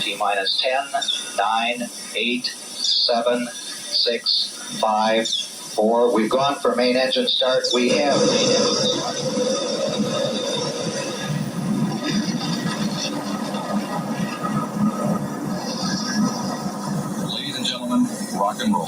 T-minus 10, 9, 8, 7, 6, 5, 4. We've gone for main engine start. We have main engine start. Ladies and gentlemen, rock and roll.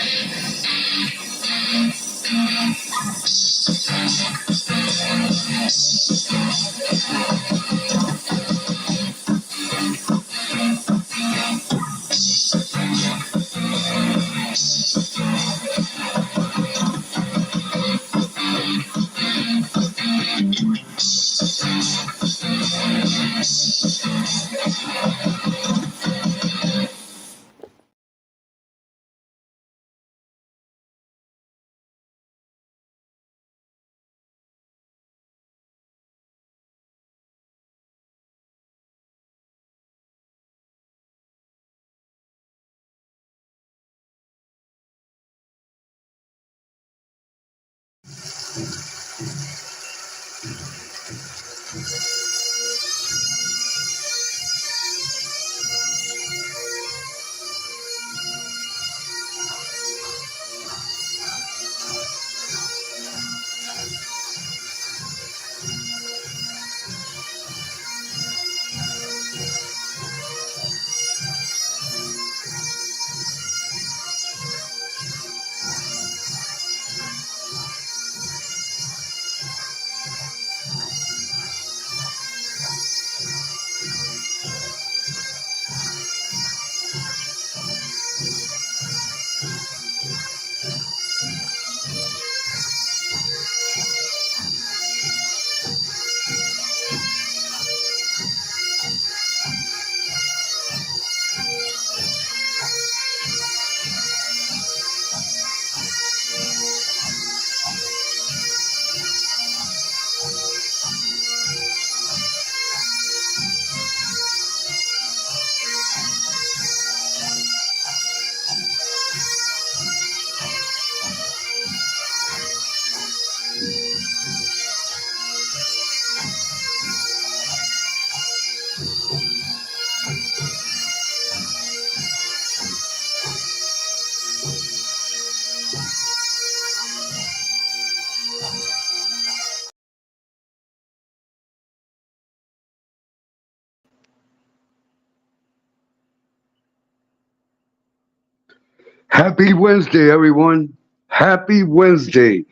Happy Wednesday, everyone. Happy Wednesday,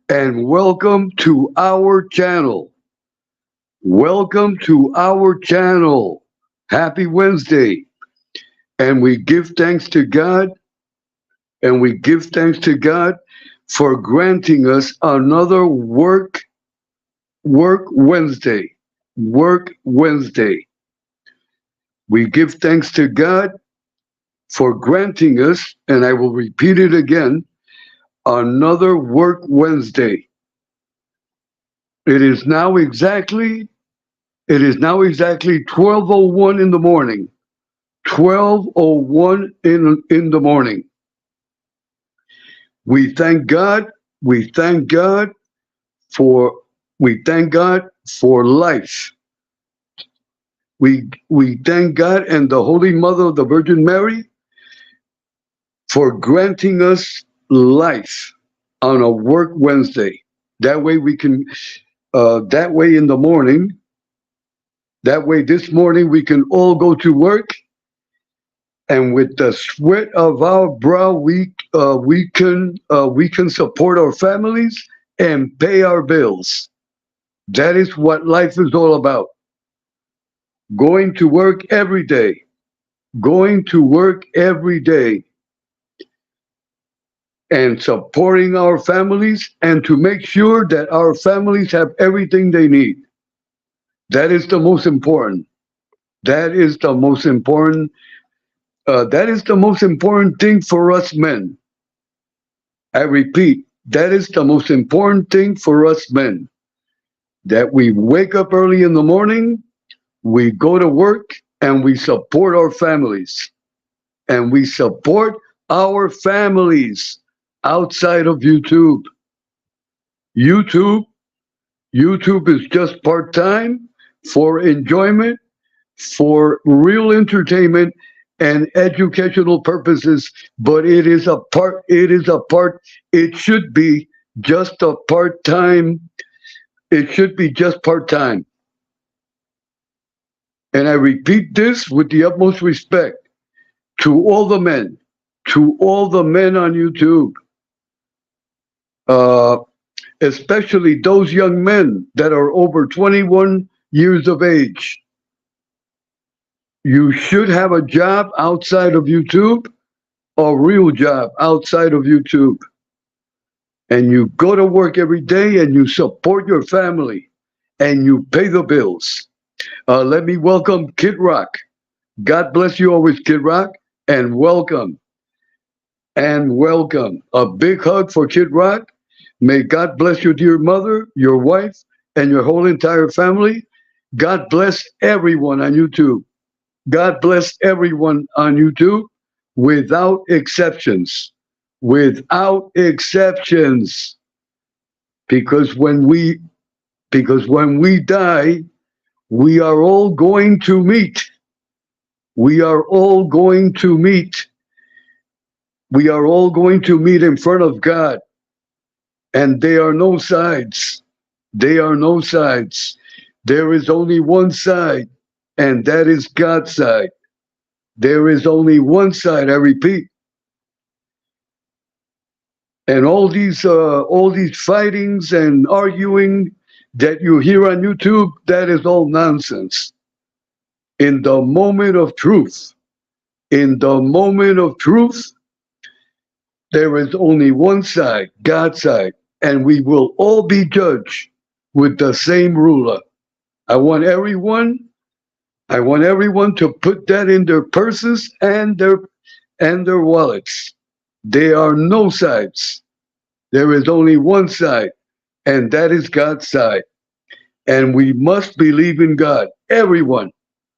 and welcome to our channel. Welcome to our channel. Happy Wednesday. And we give thanks to God, and we give thanks to God for granting us another Work Wednesday. Work Wednesday. We give thanks to God for granting us, and I will repeat it again, another Work Wednesday. It is now exactly 12:01 in the morning. 12:01 in the morning. We thank God. We thank God for life. We thank God and the Holy Mother of the Virgin Mary for granting us life on a Work Wednesday. That way we can, that way in the morning, that way this morning we can all go to work, and with the sweat of our brow, we can support our families and pay our bills. That is what life is all about. Going to work every day. Going to work every day. And supporting our families, and to make sure that our families have everything they need. That is the most important. That is the most important. That is the most important thing for us men. I repeat, that is the most important thing for us men. That we wake up early in the morning, we go to work, and we support our families. And we support our families outside of YouTube. YouTube is just part-time for enjoyment, for real entertainment, and educational purposes, but it should be just a part-time, it should be just part-time. And I repeat this with the utmost respect to all the men, to all the men on YouTube, uh, especially those young men that are over 21 years of age. You should have a job outside of YouTube, a real job outside of YouTube. And you go to work every day and you support your family and you pay the bills. Let me welcome Kid Rock. God bless you always, Kid Rock, and welcome. And welcome. A big hug for Kid Rock. May God bless your dear mother, your wife, and your whole entire family. God bless everyone on YouTube. God bless everyone on YouTube without exceptions. Without exceptions. Because when we die, we are all going to meet. We are all going to meet. We are all going to meet in front of God. And there are no sides. There are no sides. There is only one side, and that is God's side. There is only one side, I repeat. And all these fightings and arguing that you hear on YouTube, that is all nonsense. In the moment of truth, in the moment of truth, there is only one side, God's side, and we will all be judged with the same ruler. I want everyone to put that in their purses and their wallets. There are no sides. There is only one side, and that is God's side. And we must believe in God. Everyone,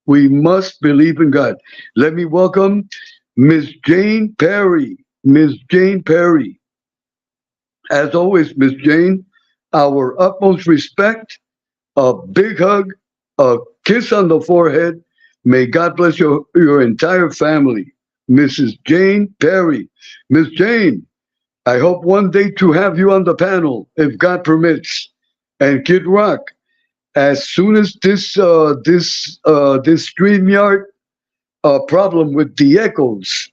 we must believe in God. Let me welcome Miss Jane Perry. Miss Jane Perry. As always, Miss Jane, our utmost respect, a big hug, a kiss on the forehead. May God bless your entire family. Mrs. Jane Perry. Miss Jane, I hope one day to have you on the panel, if God permits. And Kid Rock, as soon as this StreamYard problem with the echoes,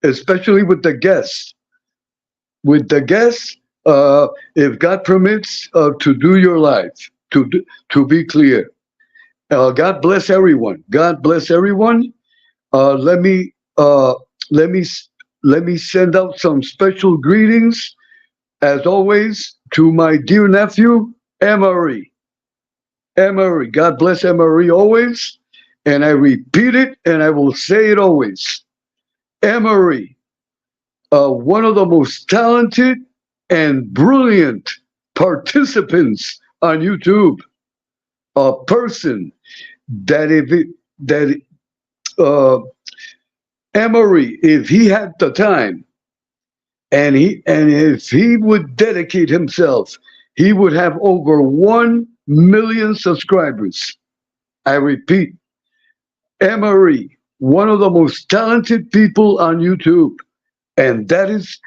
especially with the guests, if God permits, to do your live, to be clear. God bless everyone. God bless everyone. Let me send out some special greetings, as always, to my dear nephew, Emery. Emery, God bless Emery always. And I repeat it, and I will say it always. Emery, one of the most talented and brilliant participants on YouTube. A person that Emery, if he had the time, and if he would dedicate himself, he would have over 1 million subscribers. I repeat, Emery, one of the most talented people on YouTube, and that is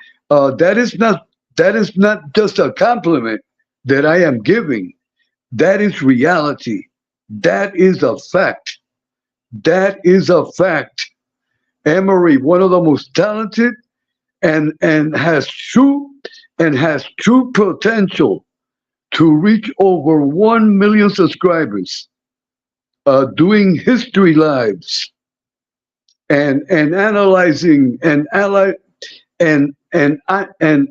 not just a compliment that I am giving. That is reality. That is a fact. That is a fact. Emery, one of the most talented, and has true potential to reach over 1 million subscribers, doing history lives and analyzing and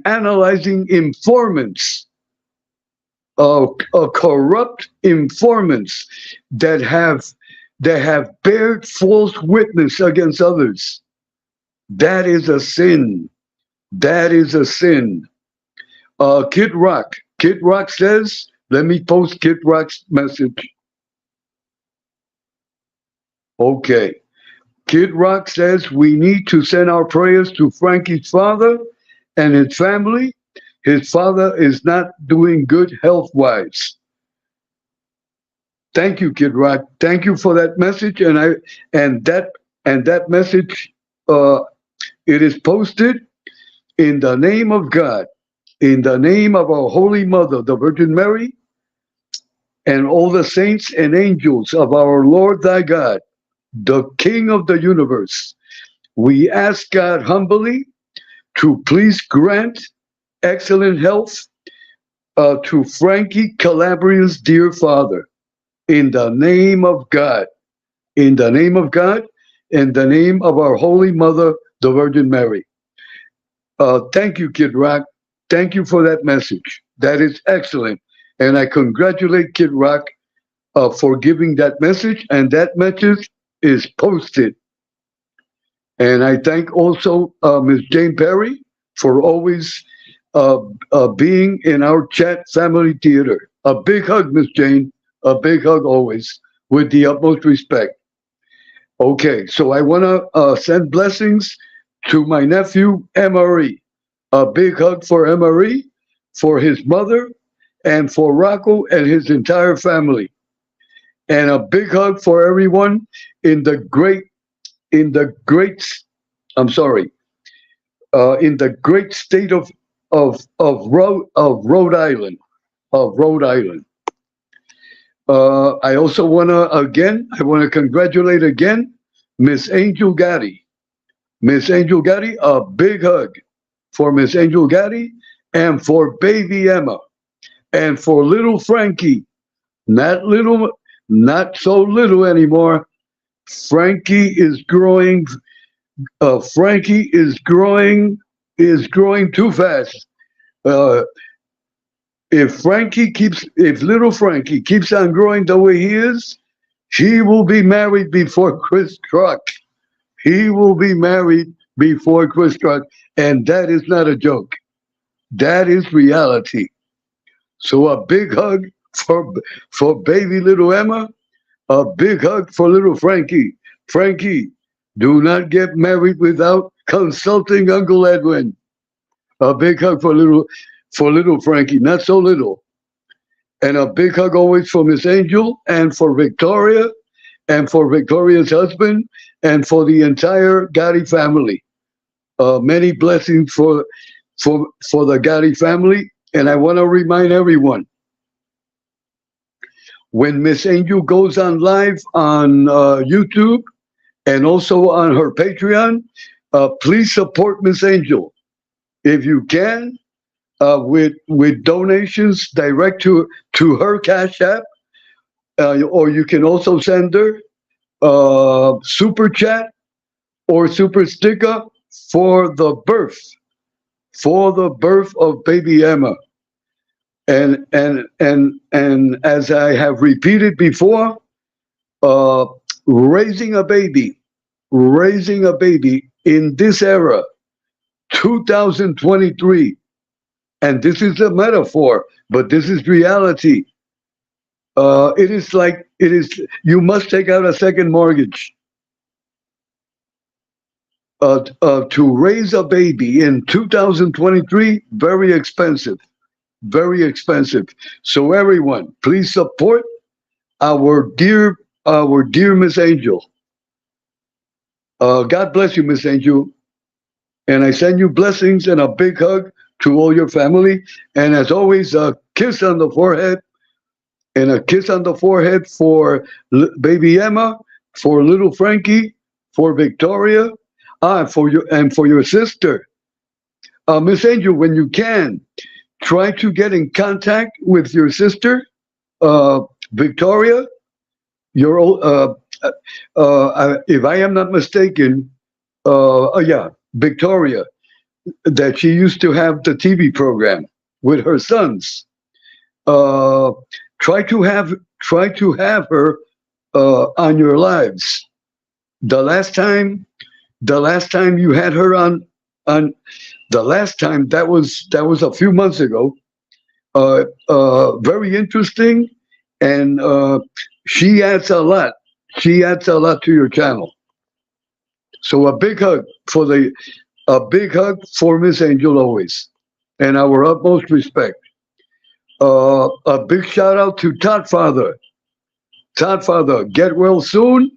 analyzing informants, corrupt informants that have bared false witness against others. That is a sin. That is a sin. Kid Rock. Kid Rock says, let me post Kid Rock's message. Okay. Kid Rock says we need to send our prayers to Frankie's father and his family. His father is not doing good health-wise. Thank you, Kid Rock. Thank you for that message, and and that message, uh, it is posted in the name of God, in the name of our Holy Mother, the Virgin Mary, and all the saints and angels of our Lord thy God, the King of the universe. We ask God humbly to please grant excellent health to Frankie Calabria's dear father, in the name of God, in the name of God, in the name of our Holy Mother, the Virgin Mary. Thank you, Kid Rock. Thank you for that message. That is excellent. And I congratulate Kid Rock for giving that message, and that message is posted. And I thank also Ms. Jane Perry for always uh, being in our chat family theater. A big hug, Miss Jane. A big hug always, with the utmost respect. Okay, so I want to send blessings to my nephew, Emery. A big hug for Emery, for his mother, and for Rocco and his entire family. And a big hug for everyone in the in the great, I'm sorry, in the great state of Rhode Island, of Rhode Island. I also I want to congratulate again Miss Angel Gaddy. Miss Angel Gaddy, a big hug for Miss Angel Gaddy and for baby Emma and for little Frankie. Not little, not so little anymore. Frankie is growing. Frankie is growing too fast. Uh, if little Frankie keeps on growing the way he is, he will be married before Chris Truck. He will be married before Chris Truck, and that is not a joke. That is reality. So a big hug for baby little Emma. A big hug for little Frankie. Frankie, do not get married without consulting Uncle Edwin. A big hug for little Frankie, not so little. And a big hug always for Miss Angel and for Victoria and for Victoria's husband and for the entire Gotti family. Many blessings for the Gotti family. And I want to remind everyone, when Miss Angel goes on live on YouTube and also on her Patreon, please support Miss Angel if you can, with donations direct to her Cash App, or you can also send her super chat or super sticker for the birth of baby Emma. And as I have repeated before, uh, raising a baby, raising a baby in this era, 2023, and this is a metaphor, but this is reality. It is. You must take out a second mortgage to raise a baby in 2023. Very expensive, very expensive. So everyone, please support our dear Miss Angel. God bless you, Miss Angel, and I send you blessings and a big hug to all your family. And as always, a kiss on the forehead and a kiss on the forehead for baby Emma, for little Frankie, for Victoria, for your sister, Miss Angel. When you can, try to get in contact with your sister, Victoria. Your if I am not mistaken, yeah, Victoria, that she used to have the TV program with her sons. Uh, try to have her on your lives. The last time you had her on the last time, that was a few months ago. Very interesting, and she adds a lot. She adds a lot to your channel. So a big hug for Miss Angel always, and our utmost respect. A big shout out to Todd Father. Todd Father, get well soon,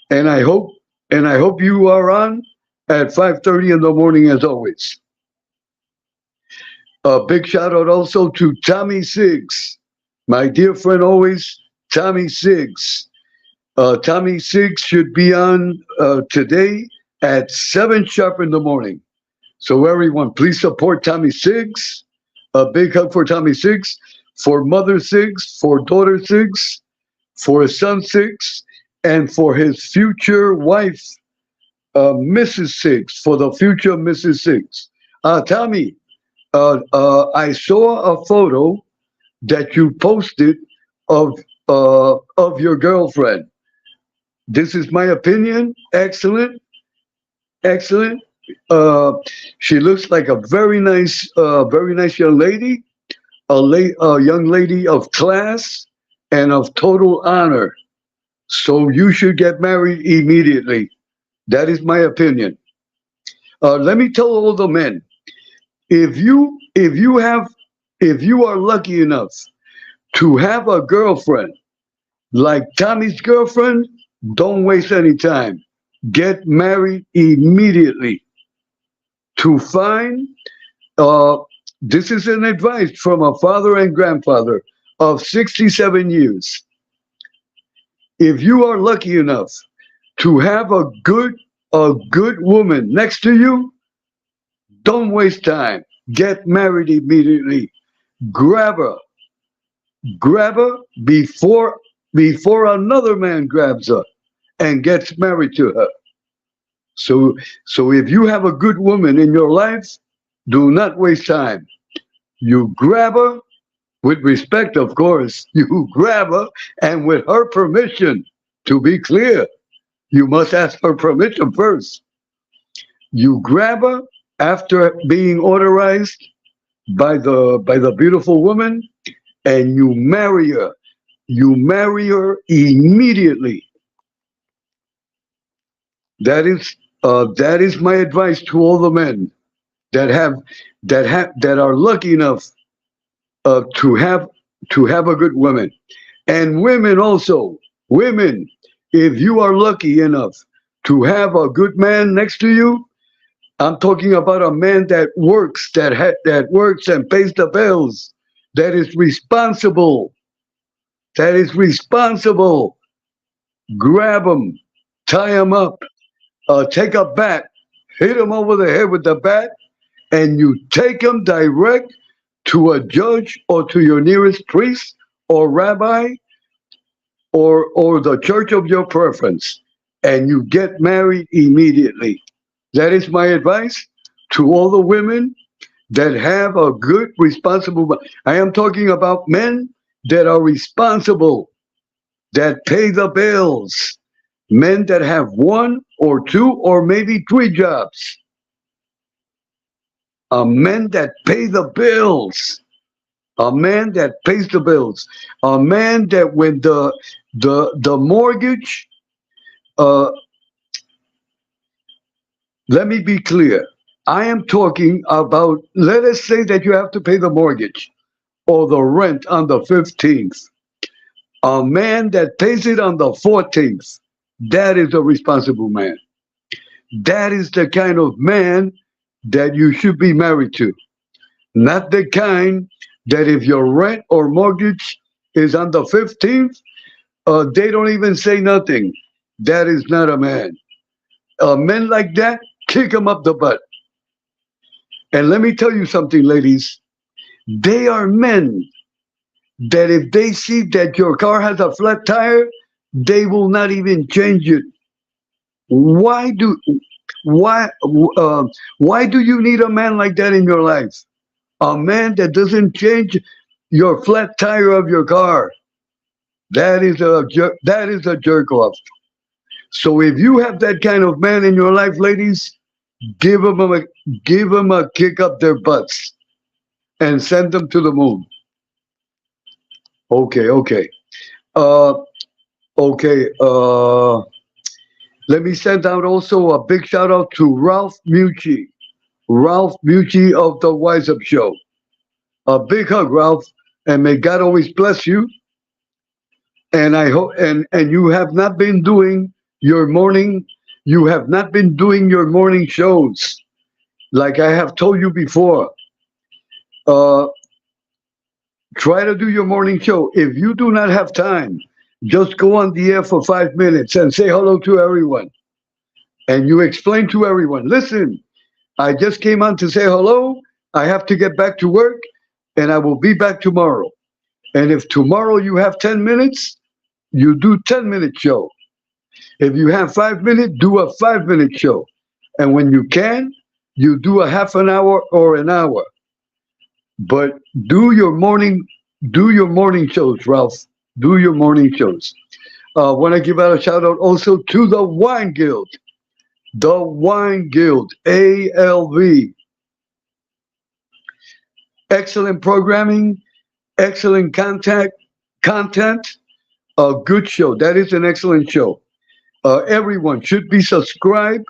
and I hope And I hope you are on at 5:30 in the morning as always. A big shout out also to Tommy Siggs, my dear friend always, Tommy Siggs. Tommy Siggs should be on today at 7 sharp in the morning. So everyone, please support Tommy Siggs. A big hug for Tommy Siggs, for Mother Siggs, for Daughter Siggs, for his son Siggs, and for his future wife, Mrs. Siggs, for the future Mrs. Siggs. Tommy, I saw a photo that you posted of your girlfriend. This is my opinion. Excellent, excellent. Uh, she looks like a very nice young lady, a young lady of class and of total honor. So you should get married immediately. That is my opinion. Let me tell all the men: if you are lucky enough to have a girlfriend like Tommy's girlfriend, don't waste any time. Get married immediately. To find, uh, this is an advice from a father and grandfather of 67 years. If you are lucky enough to have a good woman next to you, don't waste time. Get married immediately. Grab her. Grab her before another man grabs her and gets married to her. So if you have a good woman in your life, do not waste time. You grab her with respect, of course. You grab her and with her permission. To be clear, you must ask her permission first. You grab her after being authorized by the beautiful woman, and you marry her. You marry her immediately. That is my advice to all the men that that are lucky enough uh, to have to have a good woman, and women also. Women, if you are lucky enough to have a good man next to you, I'm talking about a man that works, that works and pays the bills, that is responsible, that is responsible. Grab him, tie him up, take a bat, hit him over the head with the bat, and you take him direct to a judge or to your nearest priest or rabbi or the church of your preference, and you get married immediately. That is my advice to all the women that have a good, responsible. I am talking about men that are responsible, that pay the bills, men that have one or two or maybe three jobs, a men that pay the bills, a man that pays the bills, a man that when the mortgage, uh, let me be clear. I am talking about, let us say that you have to pay the mortgage or the rent on the 15th. A man that pays it on the 14th, that is a responsible man. That is the kind of man that you should be married to. Not the kind that if your rent or mortgage is on the 15th, they don't even say nothing. That is not a man. Men like that, kick them up the butt. And let me tell you something, ladies. They are men that if they see that your car has a flat tire, they will not even change it. Why do why uh, why do you need a man like that in your life? A man that doesn't change your flat tire of your car. That is a jerk off. So if you have that kind of man in your life, ladies, give them a give them a kick up their butts and send them to the moon. Okay, okay. Uh, okay. Let me send out also a big shout out to Ralph Mucci of the Wise Up Show. A big hug, Ralph, and may God always bless you. And I hope and you have not been doing your morning You have not been doing your morning shows. Like I have told you before, uh, try to do your morning show. If you do not have time, just go on the air for 5 minutes and say hello to everyone. And you explain to everyone, listen, I just came on to say hello. I have to get back to work and I will be back tomorrow. And if tomorrow you have 10 minutes, you do 10-minute show. If you have 5 minutes, do a 5-minute show. And when you can, you do a half an hour or an hour. But do your morning shows, Ralph. Do your morning shows. I want to give out a shout out also to the Wine Guild. The Wine Guild, ALV. Excellent programming, excellent content, a good show. That is an excellent show. Everyone should be subscribed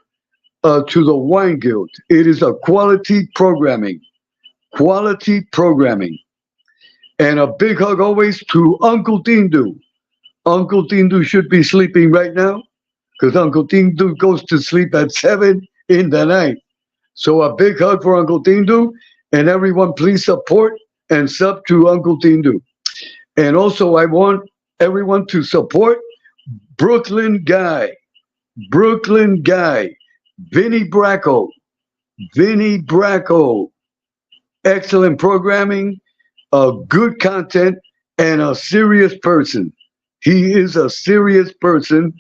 to the Wine Guild. It is a quality programming. Quality programming. And a big hug always to Uncle Tindu. Uncle Tindu should be sleeping right now because Uncle Tindu goes to sleep at 7 in the night. So a big hug for Uncle Tindu, and everyone please support and sub to Uncle Tindu. And also I want everyone to support Brooklyn Guy, Vinny Bracco, excellent programming, good content, and a serious person. He is a serious person,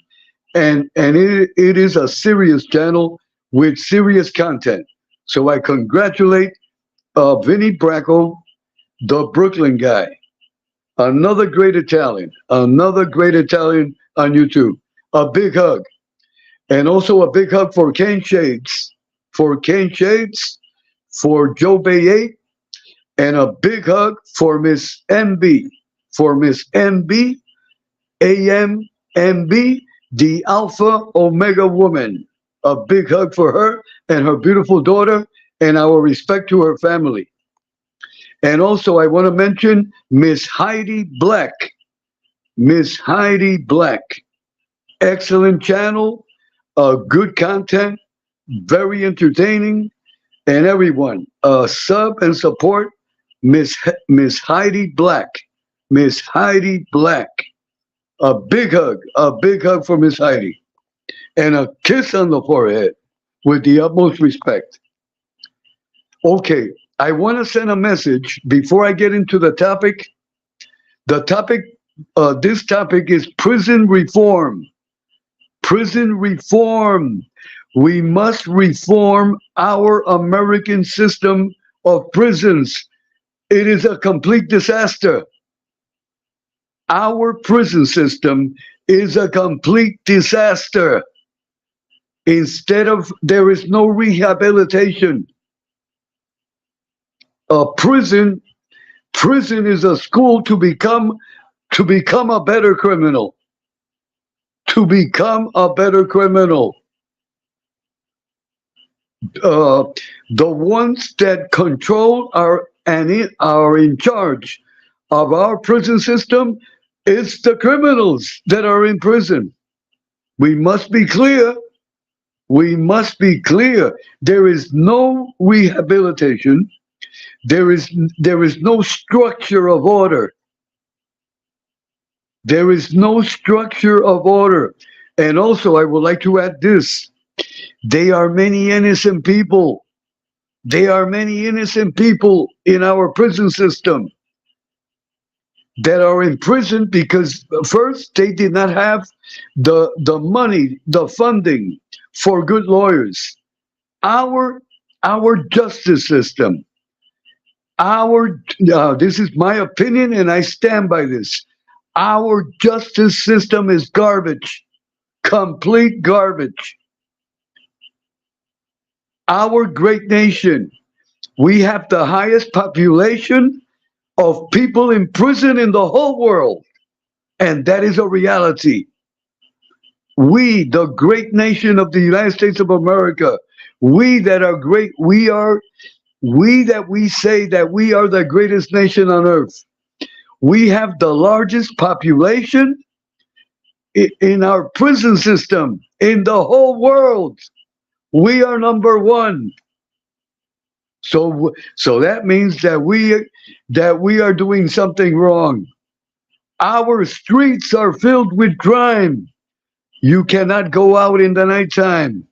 and it is a serious channel with serious content. So I congratulate Vinny Bracco, the Brooklyn Guy. Another great Italian on YouTube. A big hug. And also a big hug for Kane Shades, for Joe Bay 8, and a big hug for Miss MB, AMMB, the Alpha Omega woman. A big hug for her and her beautiful daughter, and our respect to her family. And also I want to mention Miss Heidi Black. Excellent channel, good content, very entertaining, and everyone sub and support Miss Heidi Black. A big hug for Miss Heidi, and a kiss on the forehead with the utmost respect. Okay, I want to send a message before I get into the topic. This topic is prison reform. Prison reform. We must reform our American system of prisons. It is a complete disaster. Our prison system is a complete disaster. There is no rehabilitation. Prison is a school to become a better criminal. The ones that control are in charge of our prison system is the criminals that are in prison. We must be clear. There is no rehabilitation. There is no structure of order. And also, I would like to add this. There are many innocent people. in our prison system that are in prison because first, they did not have the money, the funding for good lawyers. Our justice system, this is my opinion and I stand by this. Our justice system is garbage, complete garbage. Our great nation, we have the highest population of people in prison in the whole world, and that is a reality. We, the great nation of the United States of America, we that are great, we that we say that we are the greatest nation on earth. We have the largest population in our prison system, in the whole world. We are number one. So that means that we are doing something wrong. Our streets are filled with crime. You cannot go out in the nighttime.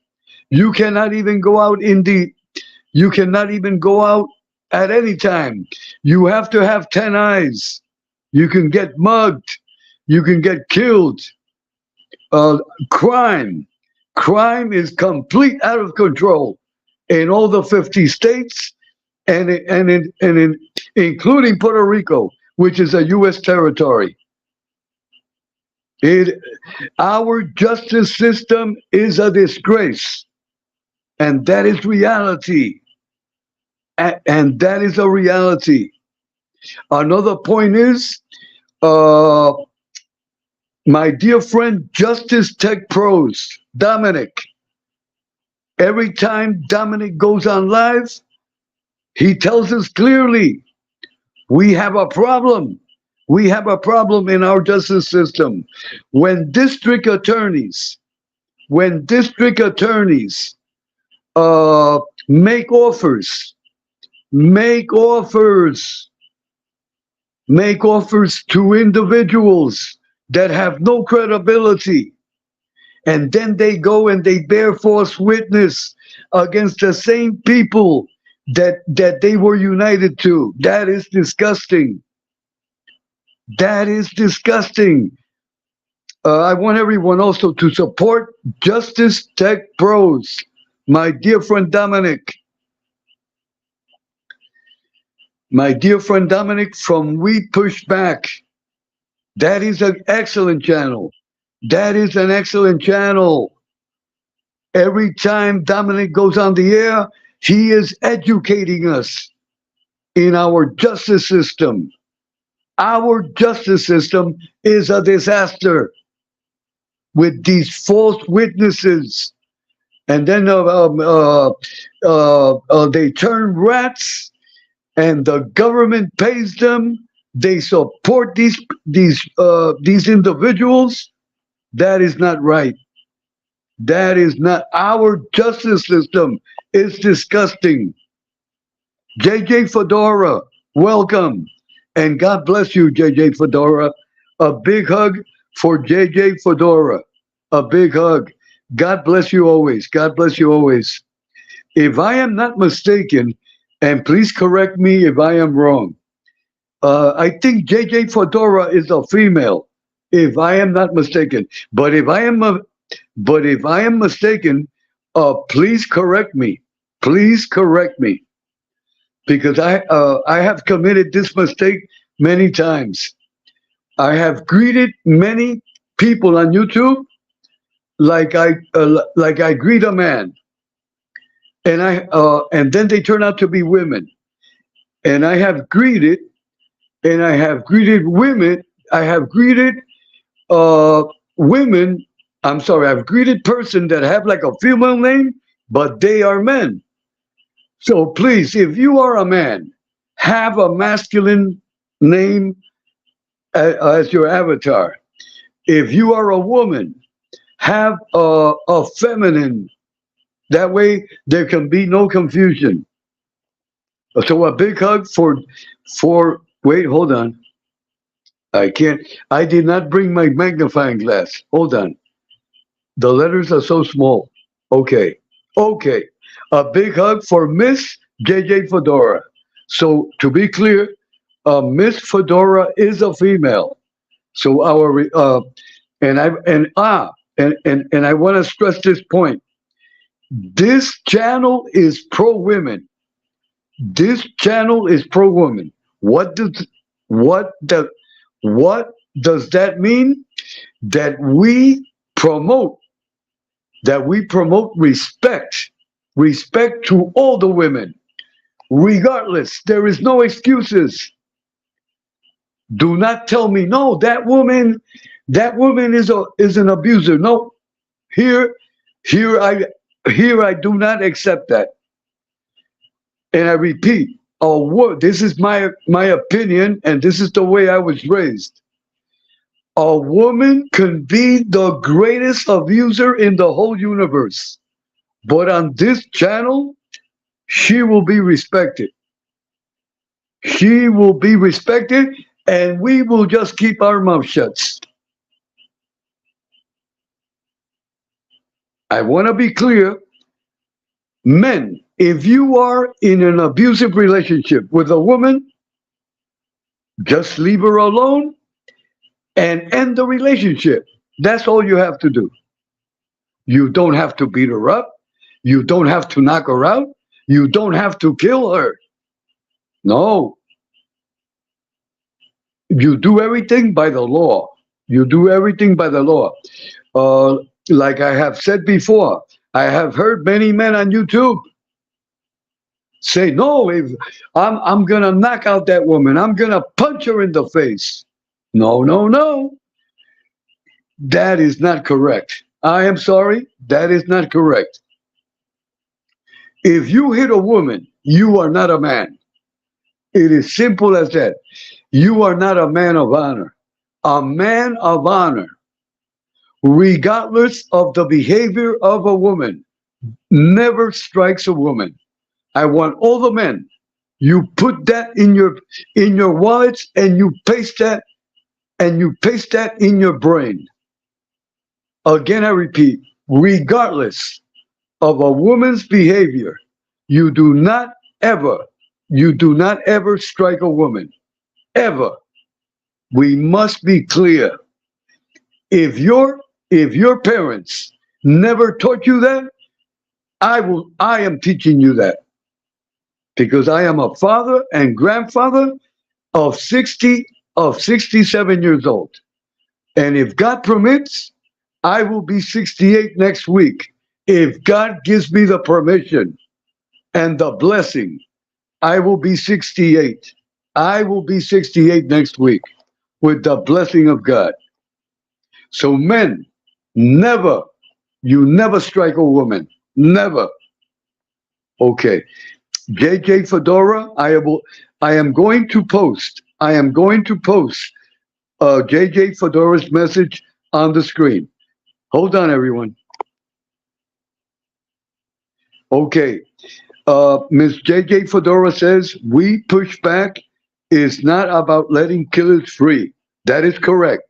You cannot even go out in the you cannot even go out at any time. You have to have 10 eyes. You can get mugged. You can get killed. Uh, crime. Crime is complete out of control in all the 50 states including Puerto Rico, which is a U.S. territory. It, our justice system is a disgrace, and that is reality. And that is a reality. Another point is, uh, my dear friend Justice Tech Pros, Dominic. Every time Dominic goes on live, he tells us clearly, we have a problem. We have a problem in our justice system. When district attorneys make offers, make offers to individuals that have no credibility, and then they go and they bear false witness against the same people that they were united to. That is disgusting. That is disgusting. I want everyone also to support Justice Tech Pros. My dear friend Dominic. My dear friend Dominic from We Push Back. That is an excellent channel. That is an excellent channel. Every time Dominic goes on the air, he is educating us in our justice system. Our justice system is a disaster with these false witnesses. And then they turn rats, and the government pays them. They support these individuals. That is not right. That is not. Our justice system is disgusting. JJ Fedora, welcome. And God bless you, JJ Fedora. A big hug for JJ Fedora. A big hug. God bless you always. God bless you always. If I am not mistaken, and please correct me if I am wrong, I think JJ Fedora is a female, if I am not mistaken. But if I am mistaken, please correct me. Please correct me, because I have committed this mistake many times. I have greeted many people on YouTube like I greet a man, and then they turn out to be women. And I have greeted women. I have greeted women. I'm sorry. I've greeted person that have like a female name, but they are men. So please, if you are a man, have a masculine name as your avatar. If you are a woman, have a feminine. That way there can be no confusion. So a big hug for wait, hold on. I did not bring my magnifying glass. Hold on. The letters are so small. Okay. A big hug for Miss JJ Fedora. So to be clear, Miss Fedora is a female. So and I want to stress this point. This channel is pro women. This channel is pro women. What does that mean? That we promote respect to all the women, regardless. There is no excuses. Do not tell me, no, that woman is an abuser. No, here I do not accept that. And I repeat, this is my opinion, and this is the way I was raised. A woman can be the greatest abuser in the whole universe, but on this channel, she will be respected. She will be respected, and we will just keep our mouth shut. I want to be clear. Men, if you are in an abusive relationship with a woman, just leave her alone and end the relationship. That's all you have to do. You don't have to beat her up. You don't have to knock her out. You don't have to kill her. No. You do everything by the law. You do everything by the law. Like I have said before, I have heard many men on YouTube say, no, if I'm going to knock out that woman. I'm going to punch her in the face. No, no, no. That is not correct. I am sorry. That is not correct. If you hit a woman, you are not a man. It is simple as that. You are not a man of honor. A man of honor, regardless of the behavior of a woman, never strikes a woman. I want all the men. You put that in your wallets, and you paste that in your brain. Again, I repeat, regardless of a woman's behavior, you do not ever strike a woman. Ever. We must be clear. If your parents never taught you that, I am teaching you that. Because I am a father and grandfather of 67 years old. And if God permits, I will be 68 next week. If God gives me the permission and the blessing, I will be 68. I will be 68 next week with the blessing of God. So men, you never strike a woman. Never. Okay. JJ Fedora, I am going to post JJ Fedora's message on the screen. Hold on, everyone. Okay. Ms. JJ Fedora says, we push back is not about letting killers free. That is correct.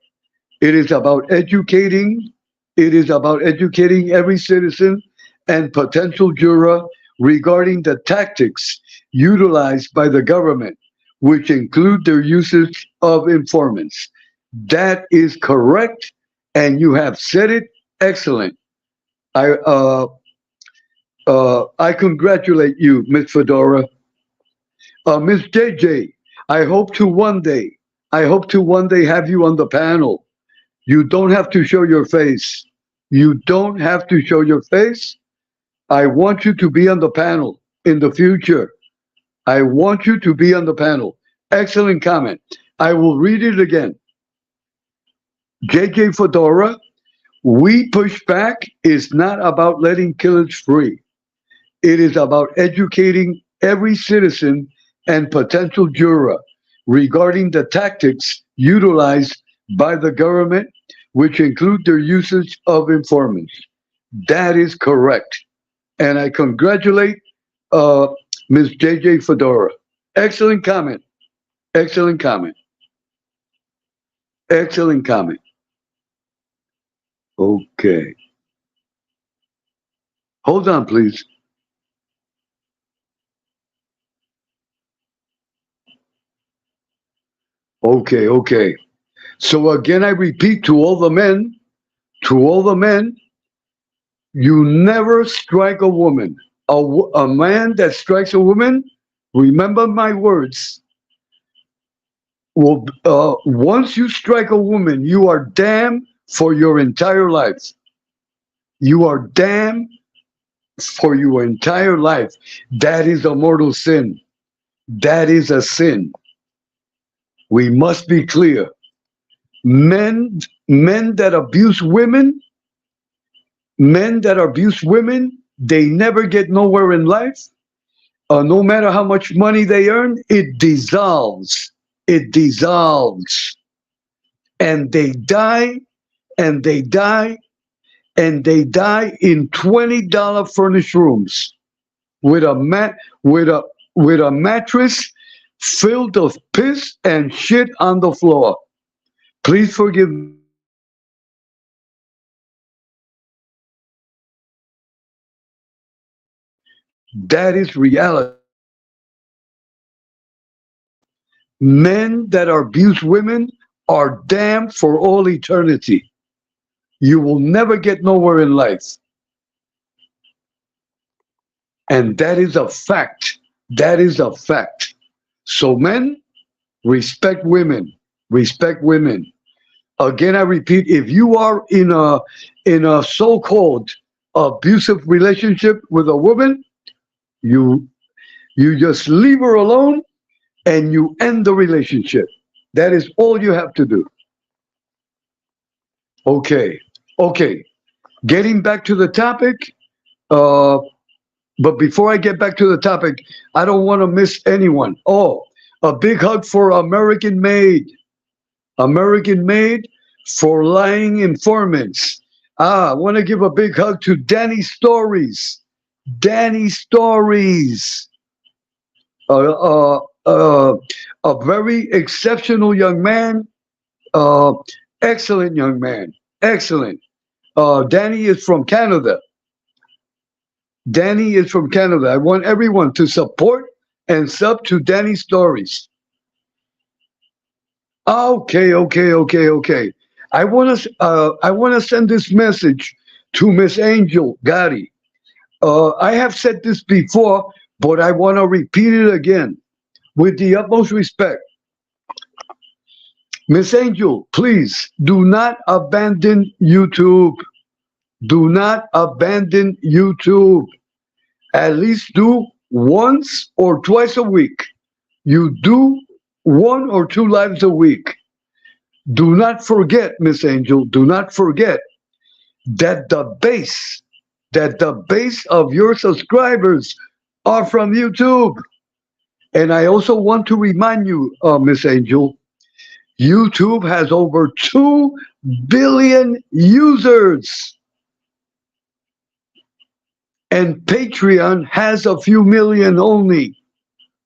It is about educating. It is about educating every citizen and potential juror regarding the tactics utilized by the government, which include their usage of informants. That is correct, and you have said it excellent. I congratulate you, Ms. Fedora. Ms. JJ, I hope to one day have you on the panel. You don't have to show your face. You don't have to show your face. I want you to be on the panel in the future. I want you to be on the panel. Excellent comment. I will read it again. JJ Fedora, we push back is not about letting killers free. It is about educating every citizen and potential juror regarding the tactics utilized by the government, which include their usage of informants. That is correct. And I congratulate Ms. JJ Fedora. Excellent comment. Excellent comment. Excellent comment. Okay. Hold on, please. Okay. So again, I repeat to all the men, you never strike a woman. A man that strikes a woman, remember my words. Well, once you strike a woman, you are damned for your entire life. You are damned for your entire life. That is a mortal sin. That is a sin. We must be clear. Men that abuse women, they never get nowhere in life. No matter how much money they earn, it dissolves. It dissolves. and they die, and they die, and they die in $20 furnished rooms with a mattress filled of piss and shit on the floor. Please forgive me. That is reality. Men that abuse women are damned for all eternity. You will never get nowhere in life. And that is a fact. That is a fact. So men, respect women. Respect women. Again, I repeat, if you are in a so-called abusive relationship with a woman, you just leave her alone and you end the relationship. That is all you have to do. Okay. Okay. Getting back to the topic, but before I get back to the topic, I don't want to miss anyone. Oh, a big hug for American Made. American Made for lying informants. I want to give a big hug to Danny Stories. Danny Stories. A very exceptional young man. Excellent young man. Excellent. Danny is from Canada. Danny is from Canada. I want everyone to support and sub to Danny Stories. Okay. I want to send this message to Miss Angel Gotti. I have said this before, but I want to repeat it again with the utmost respect. Miss Angel, please do not abandon YouTube. Do not abandon YouTube. At least do once or twice a week. You do 1 or 2 lives a week. Do not forget, Miss Angel, do not forget that the base of your subscribers are from YouTube. And I also want to remind you, Miss Angel, YouTube has over 2 billion users. And Patreon has a few million only.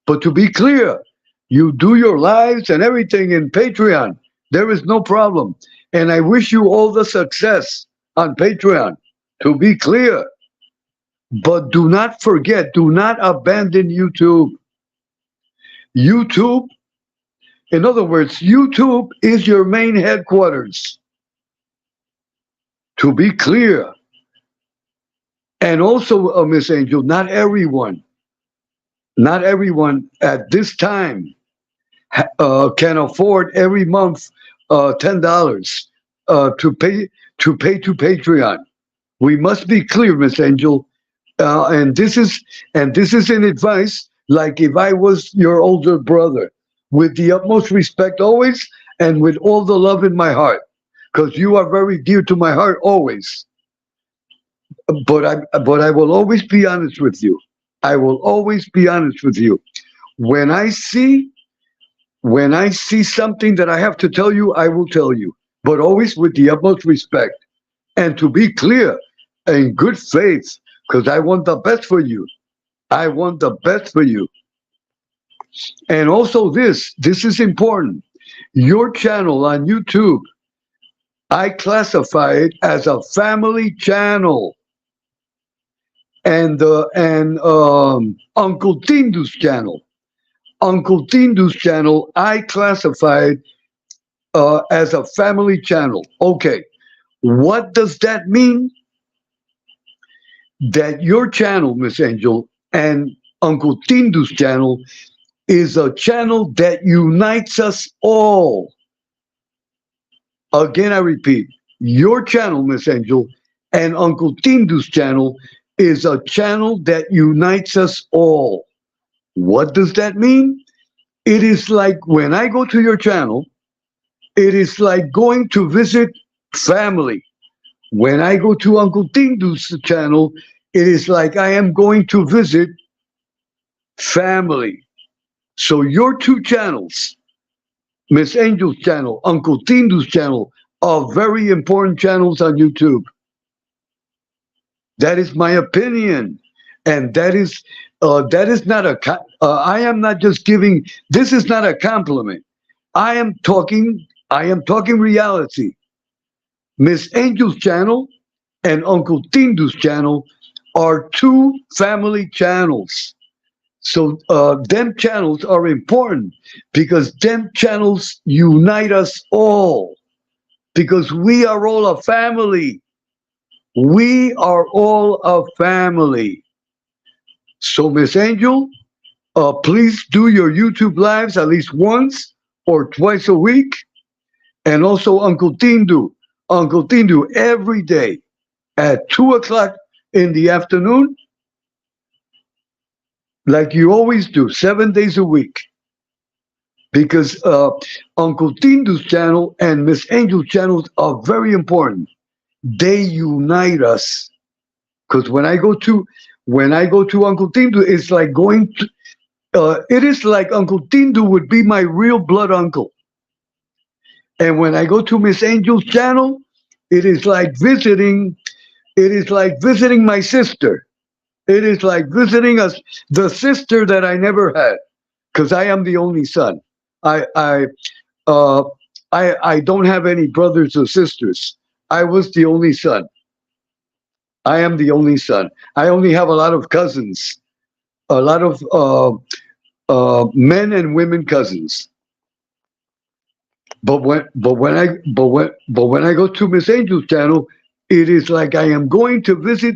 But to be clear, you do your lives and everything in Patreon. There is no problem. And I wish you all the success on Patreon, to be clear. But do not forget, do not abandon YouTube. YouTube, in other words, YouTube is your main headquarters. To be clear. And also, Miss Angel, not everyone at this time can afford every month $10 to pay to Patreon. We must be clear, Miss Angel, and this is an advice. Like if I was your older brother, with the utmost respect always, and with all the love in my heart, because you are very dear to my heart always. But I will always be honest with you. I will always be honest with you. When I see something that I have to tell you, I will tell you. But always with the utmost respect. And to be clear, in good faith, because I want the best for you. I want the best for you. And also this is important. Your channel on YouTube, I classify it as a family channel. And Uncle Tindu's channel. Uncle Tindu's channel, I classified as a family channel. Okay, what does that mean? That your channel, Miss Angel, and Uncle Tindu's channel is a channel that unites us all. Again, I repeat, your channel, Miss Angel, and Uncle Tindu's channel is a channel that unites us all. What does that mean? It is like when I go to your channel, it is like going to visit family. When I go to Uncle Tindu's channel, it is like I am going to visit family. So your 2 channels, Miss Angel's channel, Uncle Tindu's channel are very important channels on YouTube. That is my opinion, and that is not a. I am not just giving. This is not a compliment. I am talking. I am talking reality. Miss Angel's channel and Uncle Tindu's channel are two family channels. So them channels are important because them channels unite us all because we are all a family. We are all a family. So Miss Angel, please do your YouTube lives at least once or twice a week. And also Uncle Tindu every day at 2 o'clock in the afternoon, like you always do, 7 days a week. Because Uncle Tindu's channel and Miss Angel's channels are very important. They unite us. Because when I go to Uncle Tindu, it's like going to. It is like Uncle Tindu would be my real blood uncle. And when I go to Miss Angel's channel, it is like visiting. It is like visiting my sister. It is like visiting the sister that I never had, because I am the only son. I don't have any brothers or sisters. I was the only son. I am the only son. I only have a lot of cousins, a lot of men and women cousins. But when I go to Miss Angel's channel, it is like I am going to visit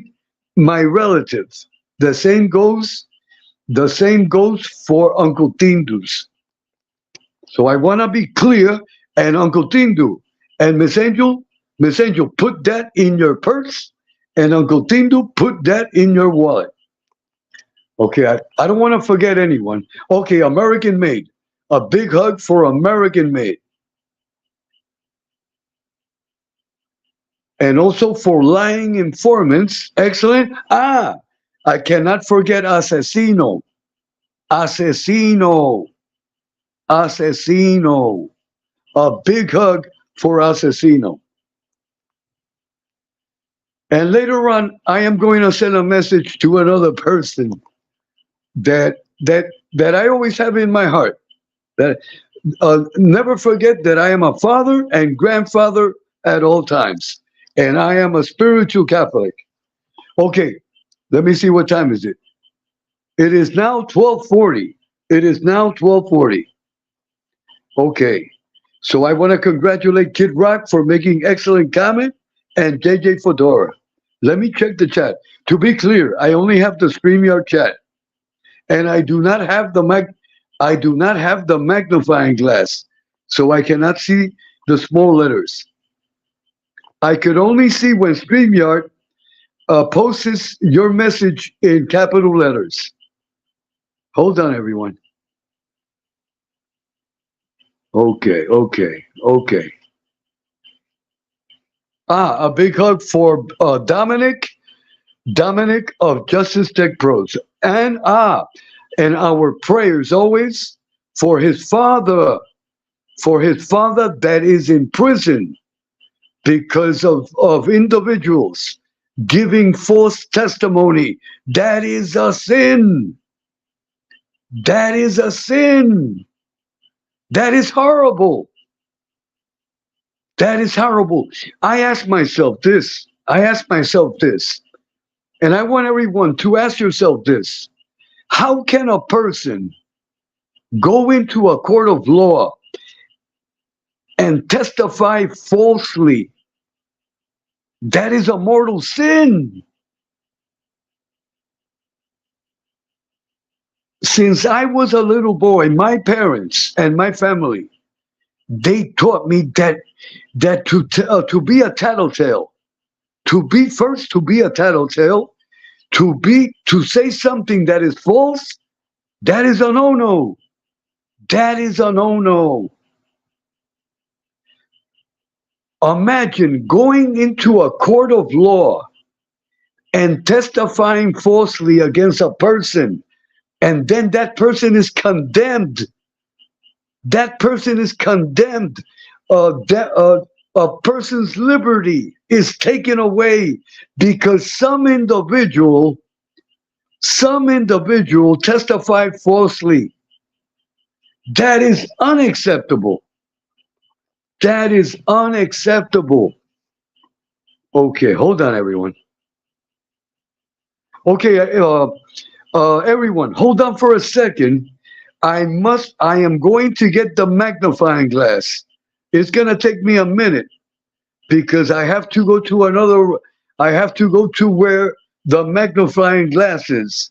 my relatives. The same goes for Uncle Tindu's. So I want to be clear, and Uncle Tindu and Miss Angel, put that in your purse, and Uncle Tindu, put that in your wallet. Okay, I don't want to forget anyone. Okay, American Made. A big hug for American Made. And also for lying informants. Excellent. I cannot forget Asesino. Asesino. Asesino. A big hug for Asesino. And later on, I am going to send a message to another person that I always have in my heart. That never forget that I am a father and grandfather at all times. And I am a spiritual Catholic. Okay, let me see, what time is it? It is now 12:40. It is now 12:40. Okay, so I want to congratulate Kid Rock for making excellent comment and JJ Fedora. Let me check the chat. To be clear, I only have the StreamYard chat, and I do not have the magnifying glass, so I cannot see the small letters. I could only see when StreamYard posts your message in capital letters. Hold on, everyone. Okay. A big hug for Dominic of Justice Tech Pros. And our prayers always for his father that is in prison because of individuals giving false testimony. That is a sin. That is a sin. That is horrible. That is horrible. I ask myself this, and I want everyone to ask yourself this. How can a person go into a court of law and testify falsely? That is a mortal sin. Since I was a little boy, my parents and my family, they taught me that to be a tattletale, to be a tattletale, to say something that is false, that is a no-no. That is a no-no. Imagine going into a court of law and testifying falsely against a person, and then that person is condemned. that person is condemned. A person's liberty is taken away because some individual testified falsely. That is unacceptable. That is unacceptable. Okay, hold on, everyone. Okay, everyone, hold on for a second. I am going to get the magnifying glass. It's going to take me a minute because I have to go to where the magnifying glass is.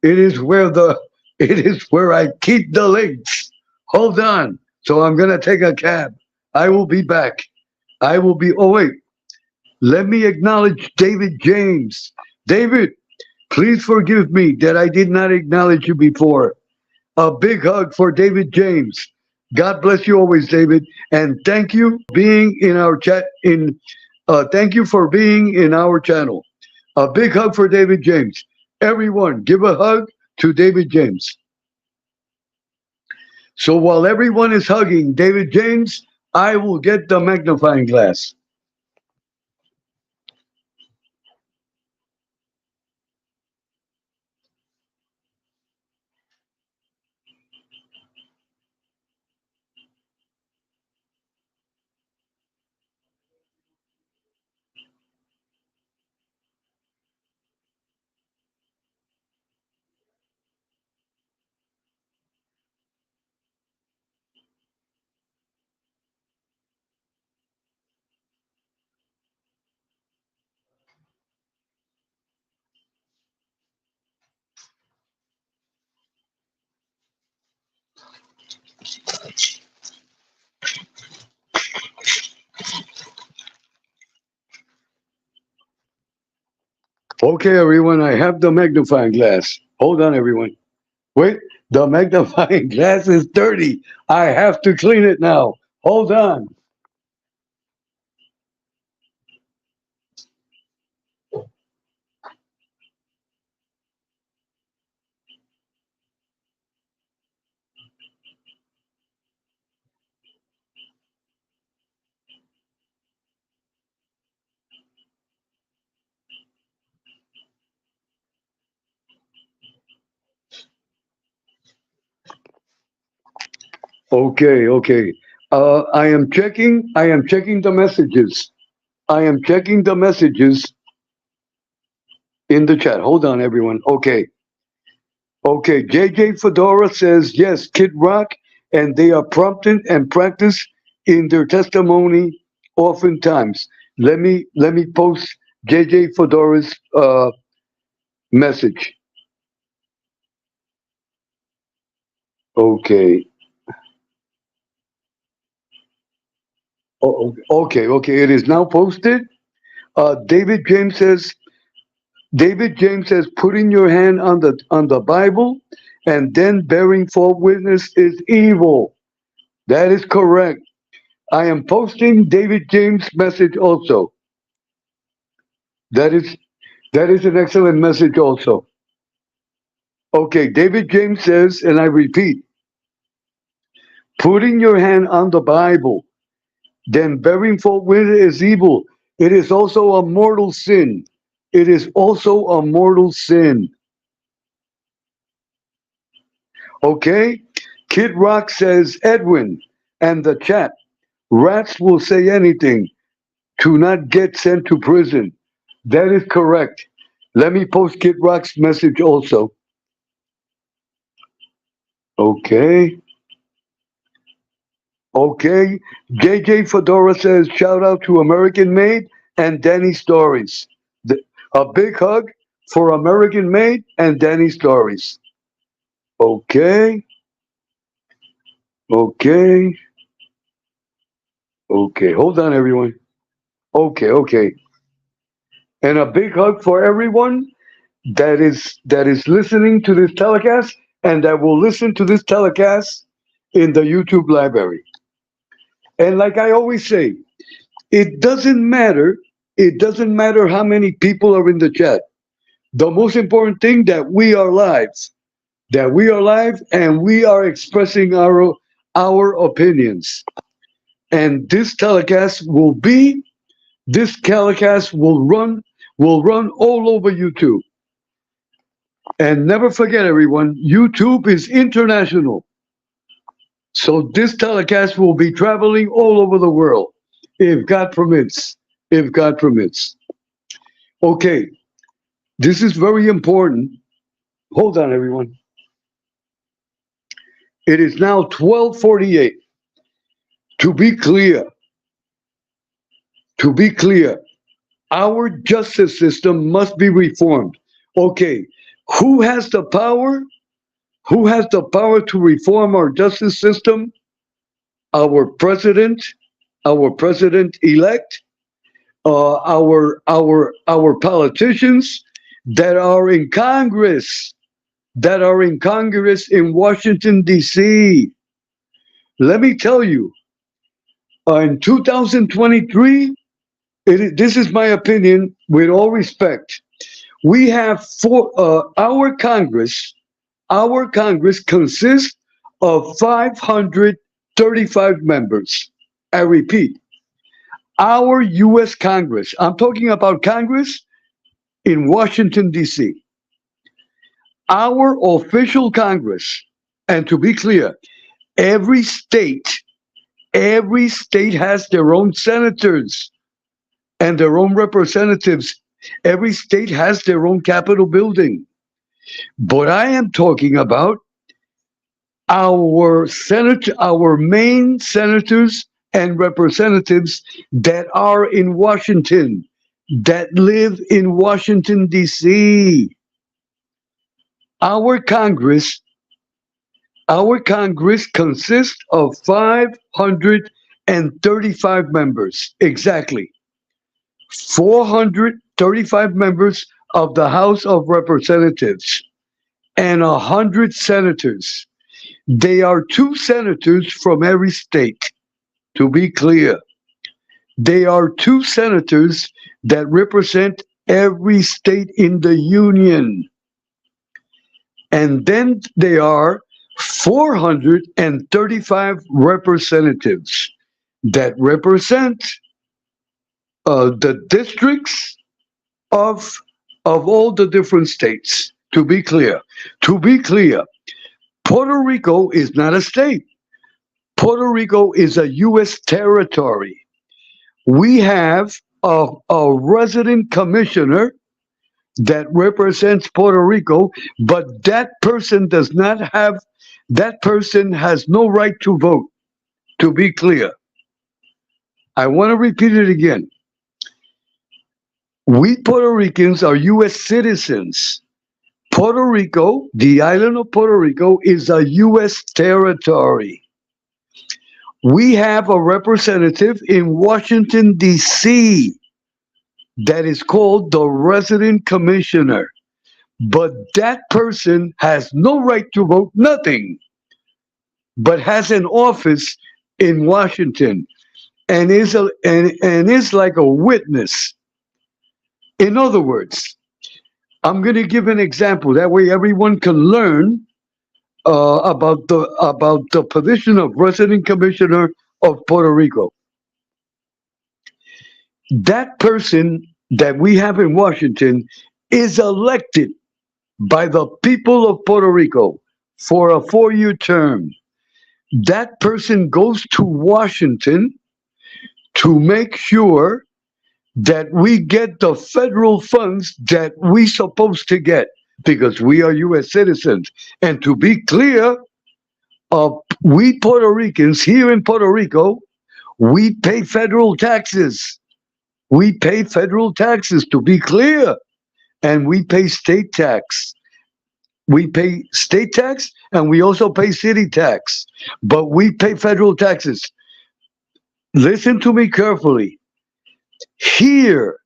It is where I keep the links. Hold on. So I'm going to take a cab. I will be back. Oh wait. Let me acknowledge David James. David, please forgive me that I did not acknowledge you before. A big hug for David James. God bless you always, David, and thank you for being in our chat. Thank you for being in our channel. A big hug for David James. Everyone, give a hug to David James. So while everyone is hugging David James, I will get the magnifying glass. Okay, everyone, I have the magnifying glass. Hold on, everyone. Wait, the magnifying glass is dirty. I have to clean it now. Hold on. Okay. I am checking the messages. I am checking the messages in the chat. Hold on, everyone. Okay. JJ Fedora says, yes, Kid Rock, and they are prompted and practiced in their testimony oftentimes. Let me post JJ Fedora's message. Okay. Okay. It is now posted. David James says, putting your hand on the Bible and then bearing false witness is evil. That is correct. I am posting David James' message also. That is an excellent message also. Okay, David James says, and I repeat, putting your hand on the Bible, then bearing false witness is evil. It is also a mortal sin. It is also a mortal sin. Okay? Kid Rock says, Edwin, and the chat, rats will say anything to not get sent to prison. That is correct. Let me post Kid Rock's message also. Okay. JJ Fedora says, shout out to American Made and Danny Stories. A big hug for American Made and Danny Stories. Okay. Hold on, everyone. Okay. And a big hug for everyone that is listening to this telecast and that will listen to this telecast in the YouTube library. And like I always say, it doesn't matter how many people are in the chat. The most important thing that we are live and we are expressing our our opinions. And this telecast will run all over YouTube. And never forget, everyone, YouTube is international. So this telecast will be traveling all over the world, if God permits. If God permits. Okay, this is very important. Hold on, everyone. It is now 12:48. To be clear, our justice system must be reformed. Okay, who has the power? Who has the power to reform our justice system? Our president elect, our politicians that are in Congress, in Washington D.C. Let me tell you, in 2023, this is my opinion. With all respect, we have our Congress. Our Congress consists of 535 members. I repeat, our U.S. Congress. I'm talking about Congress in Washington D.C. Our official Congress, and to be clear, every state has their own senators and their own representatives. Every state has their own Capitol building. But I am talking about our main senators and representatives that are in Washington, that live in Washington, D.C. Our Congress consists of 535 members, exactly. 435 members of the House of Representatives and 100 senators. They are 2 senators from every state, to be clear. They are 2 senators that represent every state in the Union. And then there are 435 representatives that represent the districts of all the different states. To be clear, Puerto Rico is not a state. Puerto Rico is a U.S. territory. We have a resident commissioner that represents Puerto Rico, but that person has no right to vote, to be clear. I want to repeat it again. We Puerto Ricans are U.S. citizens. Puerto Rico, the island of Puerto Rico, is a U.S. territory. We have a representative in Washington, D.C. that is called the resident commissioner. But that person has no right to vote, nothing, but has an office in Washington and is like a witness. In other words, I'm going to give an example. That way everyone can learn about the position of resident commissioner of Puerto Rico. That person that we have in Washington is elected by the people of Puerto Rico for a 4-year term. That person goes to Washington to make sure that we get the federal funds that we supposed to get, because we are U.S. citizens. And to be clear, we Puerto Ricans here in Puerto Rico, we pay federal taxes. We pay federal taxes, to be clear. And we pay state tax. We pay state tax and we also pay city tax. But we pay federal taxes. Listen to me carefully. Here,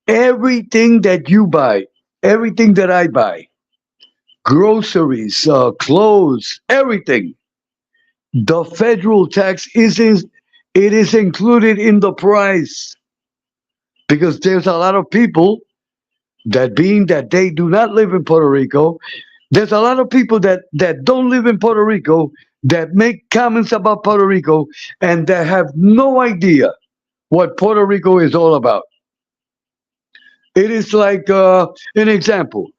everything that you buy, everything that I buy, groceries, clothes, everything, the federal tax is included in the price. Because there's a lot of people that, being that they do not live in Puerto Rico, there's a lot of people that don't live in Puerto Rico that make comments about Puerto Rico and that have no idea what Puerto Rico is all about. It is like an example.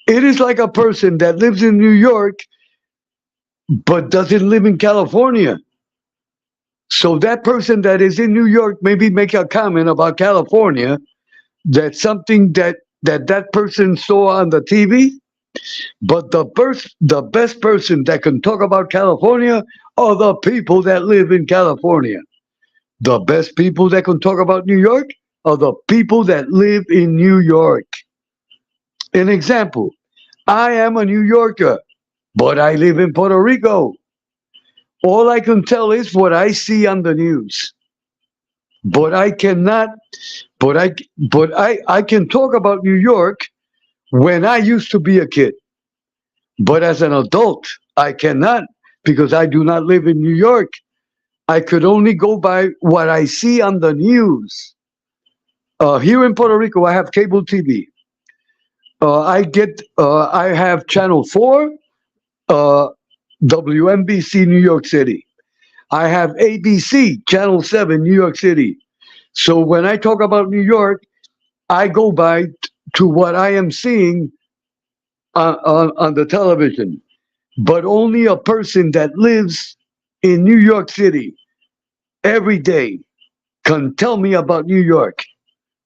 It is like a person that lives in New York but doesn't live in California. So that person that is in New York maybe make a comment about California, that's something that person saw on the TV. But the best person that can talk about California are the people that live in California. The best people that can talk about New York are the people that live in New York. An example, I am a New Yorker, but I live in Puerto Rico. All I can tell is what I see on the news. But I cannot, but I can talk about New York when I used to be a kid. But as an adult, I cannot because I do not live in New York. I could only go by what I see on the news. Here in Puerto Rico, I have cable TV. I have Channel 4, uh, WNBC, New York City. I have ABC, Channel 7, New York City. So when I talk about New York, I go by to what I am seeing on the television. But only a person that lives in New York City every day can tell me about New York.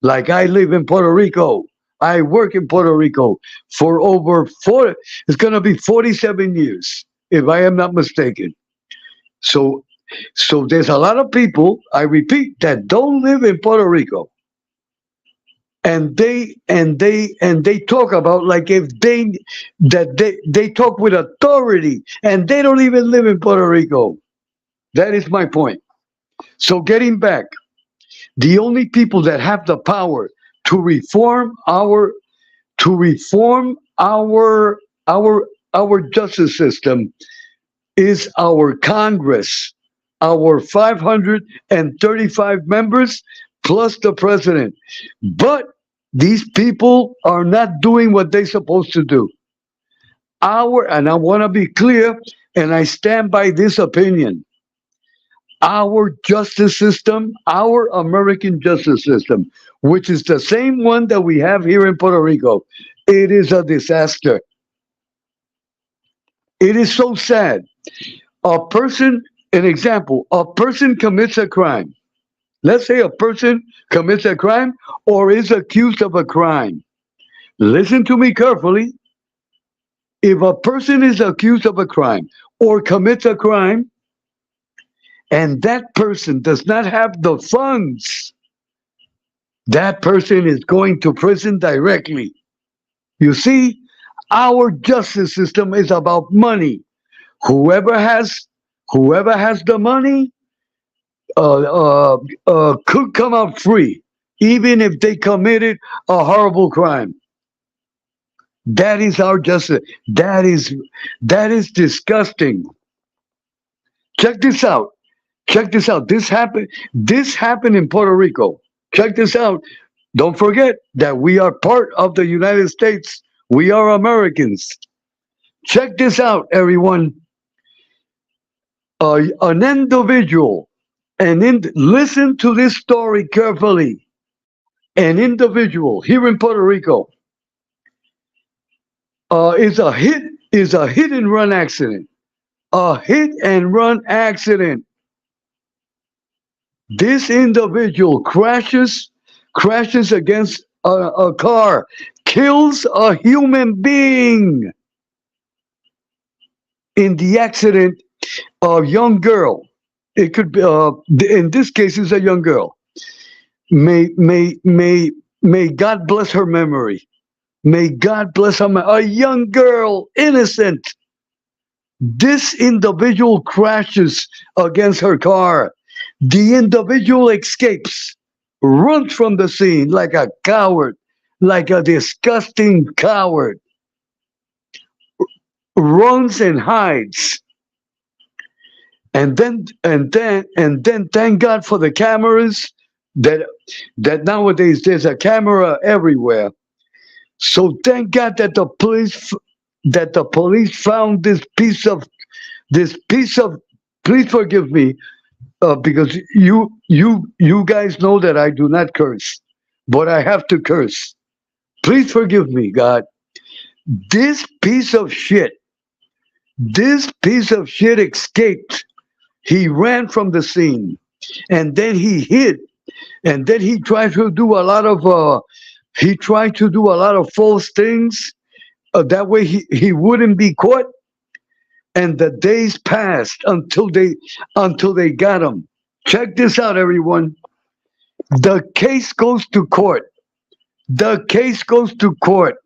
Like I live in Puerto Rico. I work in Puerto Rico for over 40, it's going to be 47 years, if I am not mistaken. So, so there's a lot of people, I repeat, that don't live in Puerto Rico. And they talk about like if they talk with authority and they don't even live in Puerto Rico. That is my point. So getting back, the only people that have the power to reform our justice system is our Congress, our 535 members plus the president. But these people are not doing what they're supposed to do. And I want to be clear, and I stand by this opinion. Our justice system, our American justice system, which is the same one that we have here in Puerto Rico, it is a disaster. It is so sad. An example, a person commits a crime. Let's say a person commits a crime or is accused of a crime. Listen to me carefully. If a person is accused of a crime or commits a crime, and that person does not have the funds, that person is going to prison directly. You see, our justice system is about money. Whoever has whoever has the money could come out free, even if they committed a horrible crime. That is our justice. That is disgusting. Check this out. Check this out. This happened. This happened in Puerto Rico. Check this out. Don't forget that we are part of the United States. We are Americans. Check this out, everyone. An individual, listen to this story carefully. An individual here in Puerto Rico is a hit and run accident. A hit and run accident. This individual crashes against a car, kills a human being. In the accident, a young girl. It could be. In this case, it's a young girl. May God bless her memory. May God bless her. A young girl, innocent. This individual crashes against her car. The individual escapes, runs from the scene like a coward, like a disgusting coward, runs and hides. And then thank God for the cameras that nowadays there's a camera everywhere. So thank God that the police found this piece of this piece of, please forgive me, because you guys know that I do not curse, but I have to curse. Please forgive me, God. This piece of shit, this piece of shit escaped. He ran from the scene, and then he hid, and then he tried to do a lot of false things. That way he wouldn't be caught. And the days passed until they got him. Check this out, everyone. The case goes to court. The case goes to court.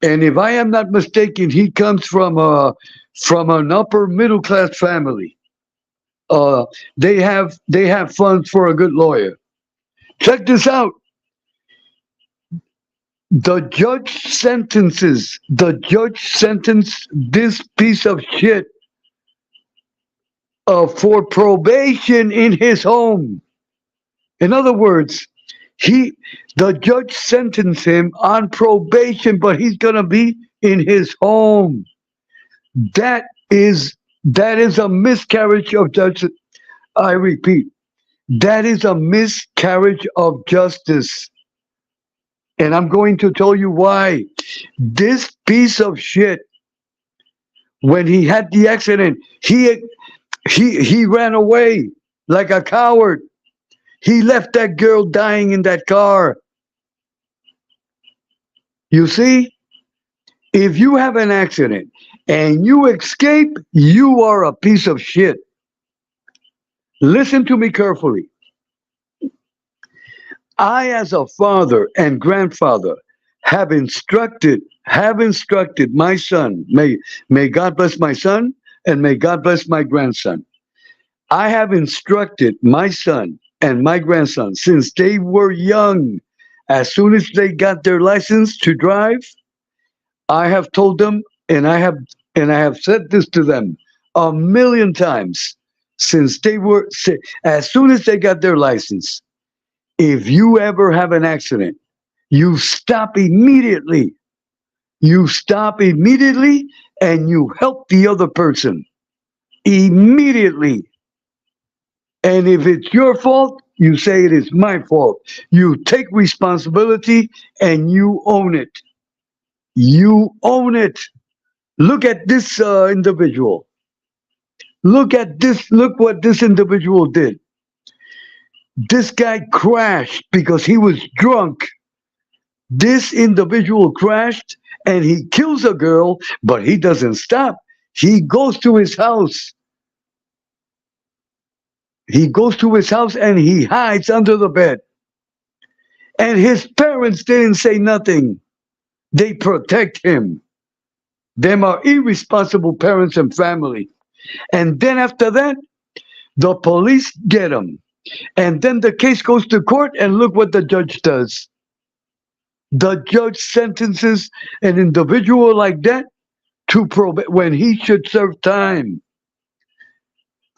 And if I am not mistaken, he comes from an upper middle class family. They have funds for a good lawyer. Check this out. The judge sentenced this piece of shit for probation in his home. In other words, the judge sentenced him on probation, but he's gonna be in his home. That is that is a miscarriage of justice. I repeat, that is a miscarriage of justice. And I'm going to tell you why. This piece of shit, when he had the accident, he ran away like a coward. He left that girl dying in that car. You see, if you have an accident and you escape, you are a piece of shit. Listen to me carefully. I, as a father and grandfather, have instructed my son. May God bless my son, and may God bless my grandson. I have instructed my son and my grandson since they were young. As soon as they got their license to drive, I have told them, and I have said this to them a million times as soon as they got their license. If you ever have an accident, you stop immediately. You stop immediately and you help the other person immediately. And if it's your fault, you say it is my fault. You take responsibility and you own it. You own it. Look at this individual. Look at this. Look what this individual did. This guy crashed because he was drunk. This individual crashed and he kills a girl, but he doesn't stop. He goes to his house. He goes to his house and he hides under the bed. And his parents didn't say nothing. They protect him. Them are irresponsible parents and family. And then after that, the police get him. And then the case goes to court, and look what the judge does. The judge sentences an individual like that to probate when he should serve time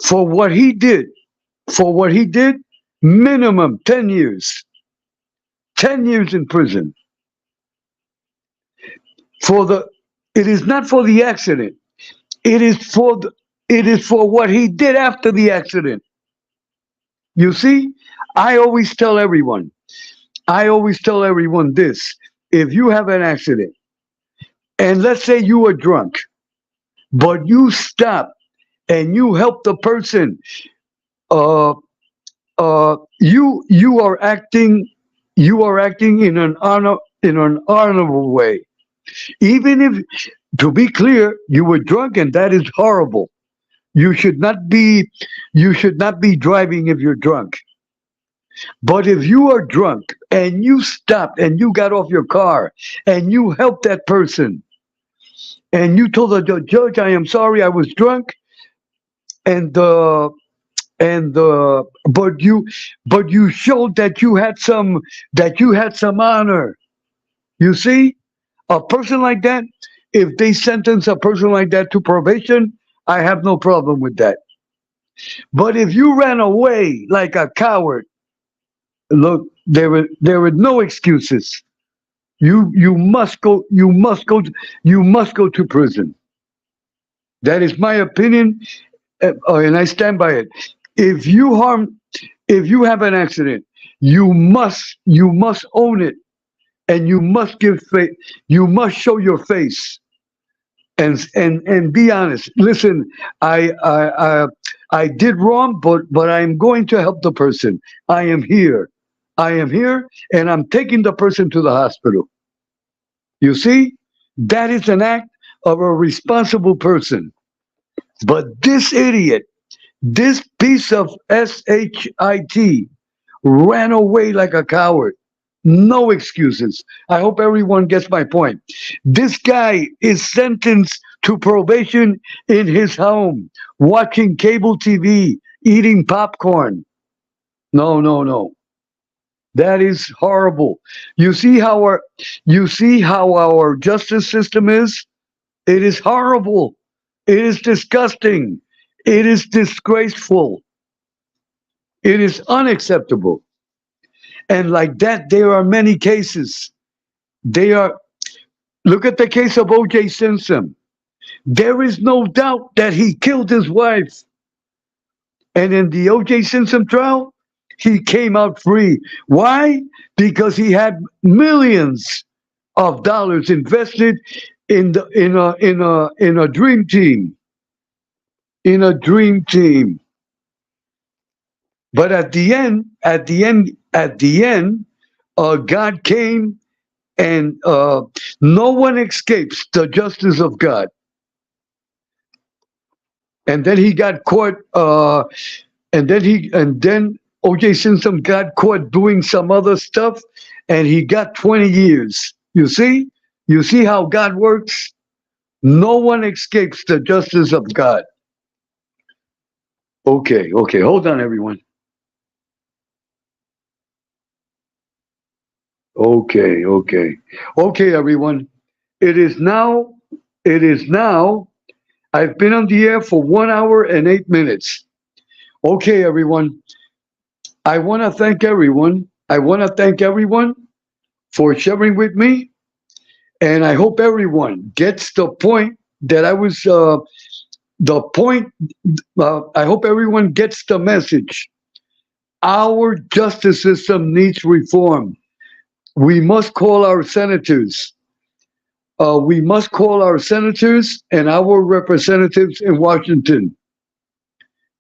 for what he did. For what he did, minimum 10 years. 10 years in prison. It is not for the accident. It is for what he did after the accident. You see, I always tell everyone this. If you have an accident, and let's say you were drunk, but you stop and you help the person, you are acting in an honorable way. Even if, to be clear, you were drunk, and that is horrible. You should not be driving if you're drunk. But if you are drunk and you stopped and you got off your car and you helped that person and you told the judge, I am sorry, I was drunk, and but you showed that you had some honor. You see, a person like that, if they sentence a person like that to probation, I have no problem with that. But if you ran away like a coward, look, there were no excuses. You must go to prison. That is my opinion, and I stand by it. If you harm, if you have an accident, you must own it, and you must give face. You must show your face, and be honest. Listen, I did wrong, but I am going to help the person. I am here. I am here, and I'm taking the person to the hospital. You see, that is an act of a responsible person. But this idiot, this piece of shit, ran away like a coward. No excuses. I hope everyone gets my point. This guy is sentenced to probation in his home, watching cable TV, eating popcorn. No, no, no. That is horrible. You see how our you see how our justice system is? It is horrible. It is disgusting. It is disgraceful. It is unacceptable. And like that, there are many cases. They are, look at the case of O.J. Simpson. There is no doubt that he killed his wife. And in the O.J. Simpson trial, he came out free. Why? Because he had millions of dollars invested in a dream team. In a dream team. But at the end, God came, and no one escapes the justice of God. And then he got caught. And then O.J. Simpson got caught doing some other stuff, and he got 20 years. You see how God works. No one escapes the justice of God. Okay, okay, hold on, everyone. Okay, okay, okay, everyone. It is now. It is now. I've been on the air for 1 hour and 8 minutes. Okay, everyone. I want to thank everyone. I want to thank everyone for sharing with me, and I hope everyone gets the point that I was. The point. I hope everyone gets the message. Our justice system needs reform. We must call our senators. We must call our senators and our representatives in Washington.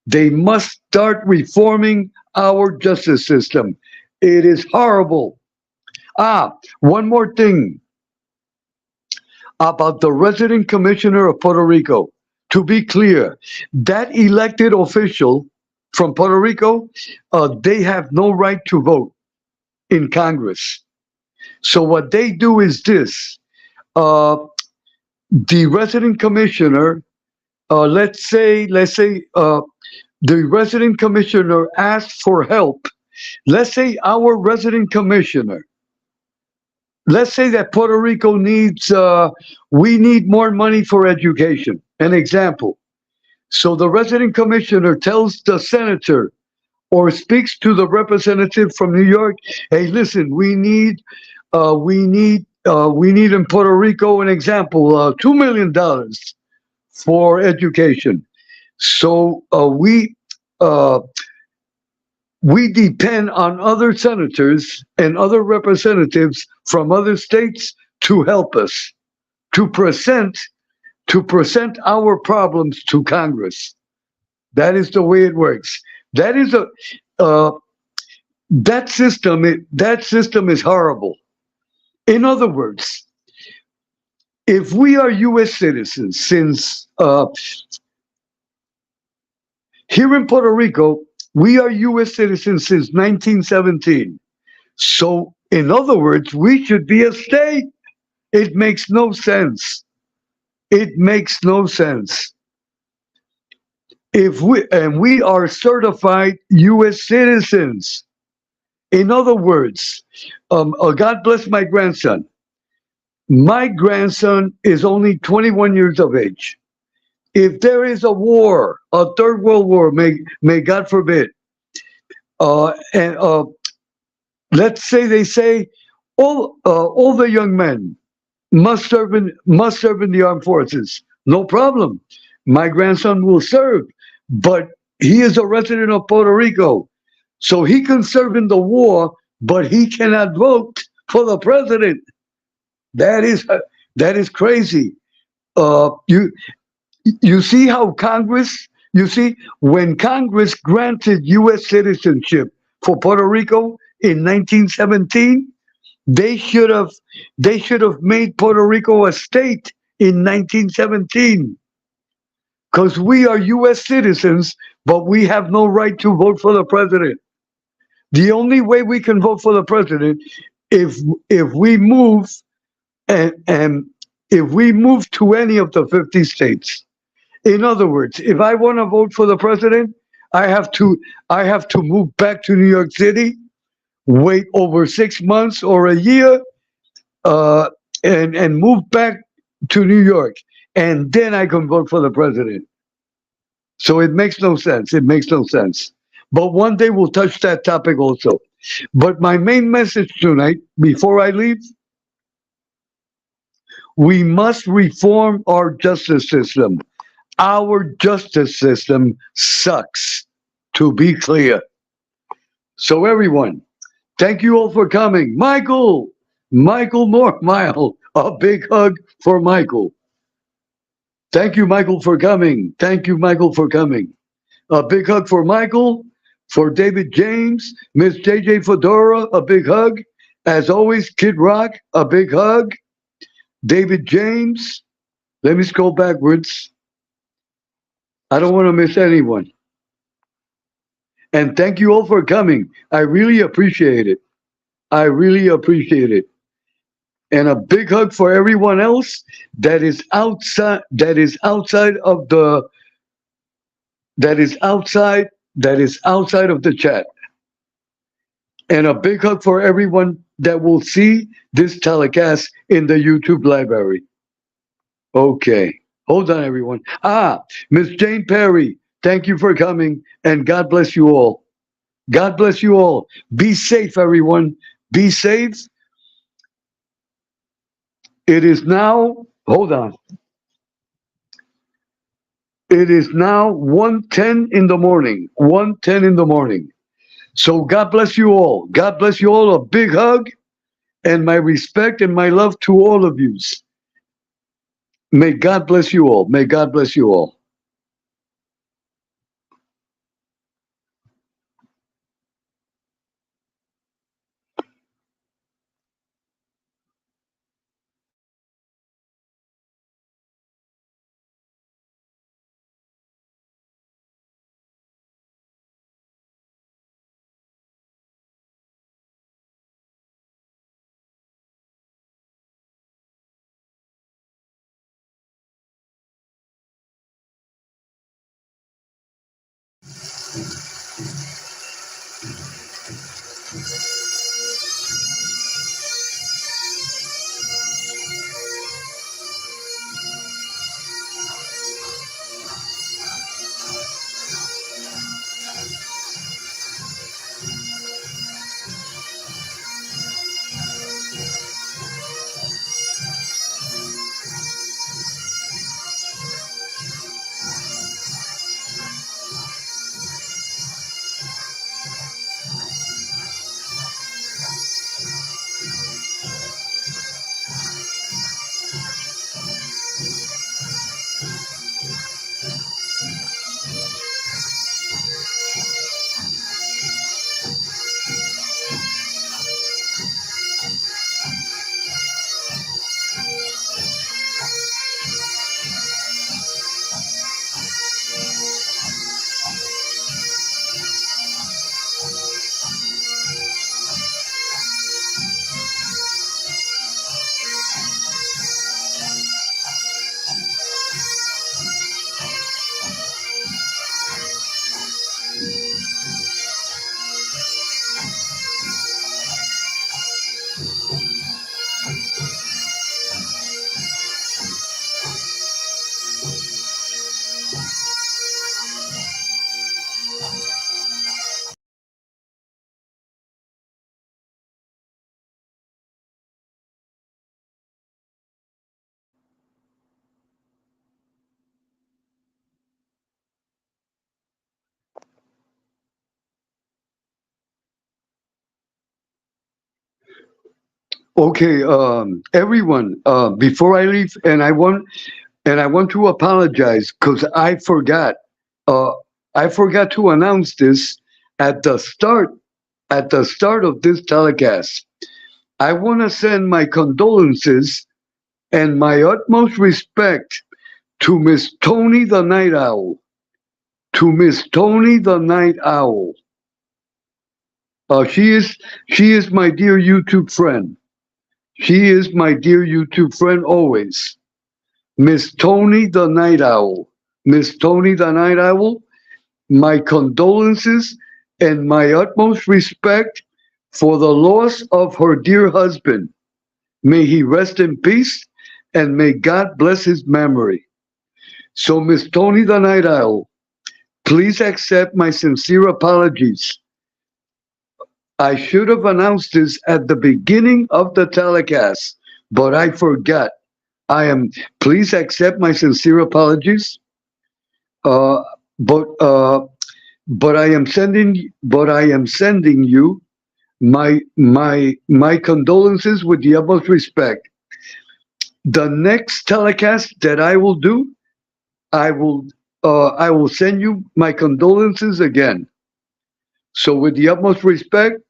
They must start reforming our justice system. It is horrible. One more thing about the resident commissioner of Puerto Rico. To be clear, that elected official from Puerto Rico, they have no right to vote in Congress. So what they do is this. The resident commissioner, let's say, the resident commissioner asks for help. Let's say our resident commissioner. Let's say that Puerto Rico needs. We need more money for education. An example. So the resident commissioner tells the senator or speaks to the representative from New York. Hey, listen, we need in Puerto Rico an example, $2 million for education. So uh, we depend on other senators and other representatives from other states to help us to present to present our problems to Congress. That is the way it works. That is a uh, that system is horrible. In other words, if we are U.S. citizens, since here in Puerto Rico, we are U.S. citizens since 1917. So, in other words, we should be a state. It makes no sense. It makes no sense. If we are certified U.S. citizens. In other words, God bless my grandson. My grandson is only 21 years of age. If there is a war, a third world war, may God forbid, and let's say they say all the young men must serve in the armed forces. No problem. My grandson will serve, but he is a resident of Puerto Rico. So he can serve in the war, but he cannot vote for the president. That is that is crazy. You see how Congress, you see, when Congress granted U.S. citizenship for Puerto Rico in 1917, they should have they should have made Puerto Rico a state in 1917 because we are U.S. citizens, but we have no right to vote for the president. The only way we can vote for the president if if we move and if we move to any of the 50 states. In other words, if I want to vote for the president, I have to I have to move back to New York City, wait over 6 months or a year, uh, and move back to New York, and then I can vote for the president. So it makes no sense. It makes no sense. But one day we'll touch that topic also. But my main message tonight, before I leave, we must reform our justice system. Our justice system sucks, to be clear. So, everyone, thank you all for coming. Michael Mormile, a big hug for Michael. Thank you, Michael, for coming. Thank you, Michael, for coming. A big hug for Michael, for David James, Miss JJ Fedora, a big hug. As always, Kid Rock, a big hug. David James, let me scroll backwards. I don't want to miss anyone. And thank you all for coming. I really appreciate it. I really appreciate it. And a big hug for everyone else that is outside of the that is outside of the chat. And a big hug for everyone that will see this telecast in the YouTube library. Okay. Hold on, everyone. Miss Jane Perry, thank you for coming, and God bless you all. God bless you all. Be safe, everyone. Be safe. It is now, hold on. It is now 1:10 in the morning. 1:10 in the morning. So God bless you all. God bless you all. A big hug and my respect and my love to all of you. May God bless you all. May God bless you all. Okay, everyone, before I leave, and I want to apologize because Uh, I forgot to announce this at the start of this telecast. I want to send my condolences and my utmost respect to Miss Tony the Night Owl. To Miss Tony the Night Owl. She is my dear YouTube friend. She is my dear YouTube friend always. Miss Tony the Night Owl. Miss Tony the Night Owl, my condolences and my utmost respect for the loss of her dear husband. May he rest in peace and may God bless his memory. So, Miss Tony the Night Owl, please accept my sincere apologies. I should have announced this at the beginning of the telecast, but I forgot. Please accept my sincere apologies. Uh, but I am sending you my condolences with the utmost respect. The next telecast that I will do, I will send you my condolences again. So with the utmost respect,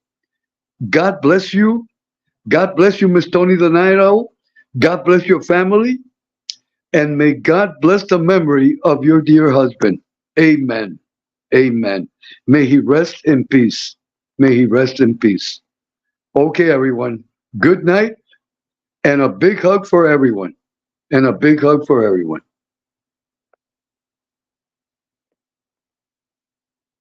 God bless you. God bless you, Miss Tony the Night Owl. God bless your family, and may God bless the memory of your dear husband. Amen. Amen. May he rest in peace. May he rest in peace. Okay, everyone. Good night and a big hug for everyone. And a big hug for everyone.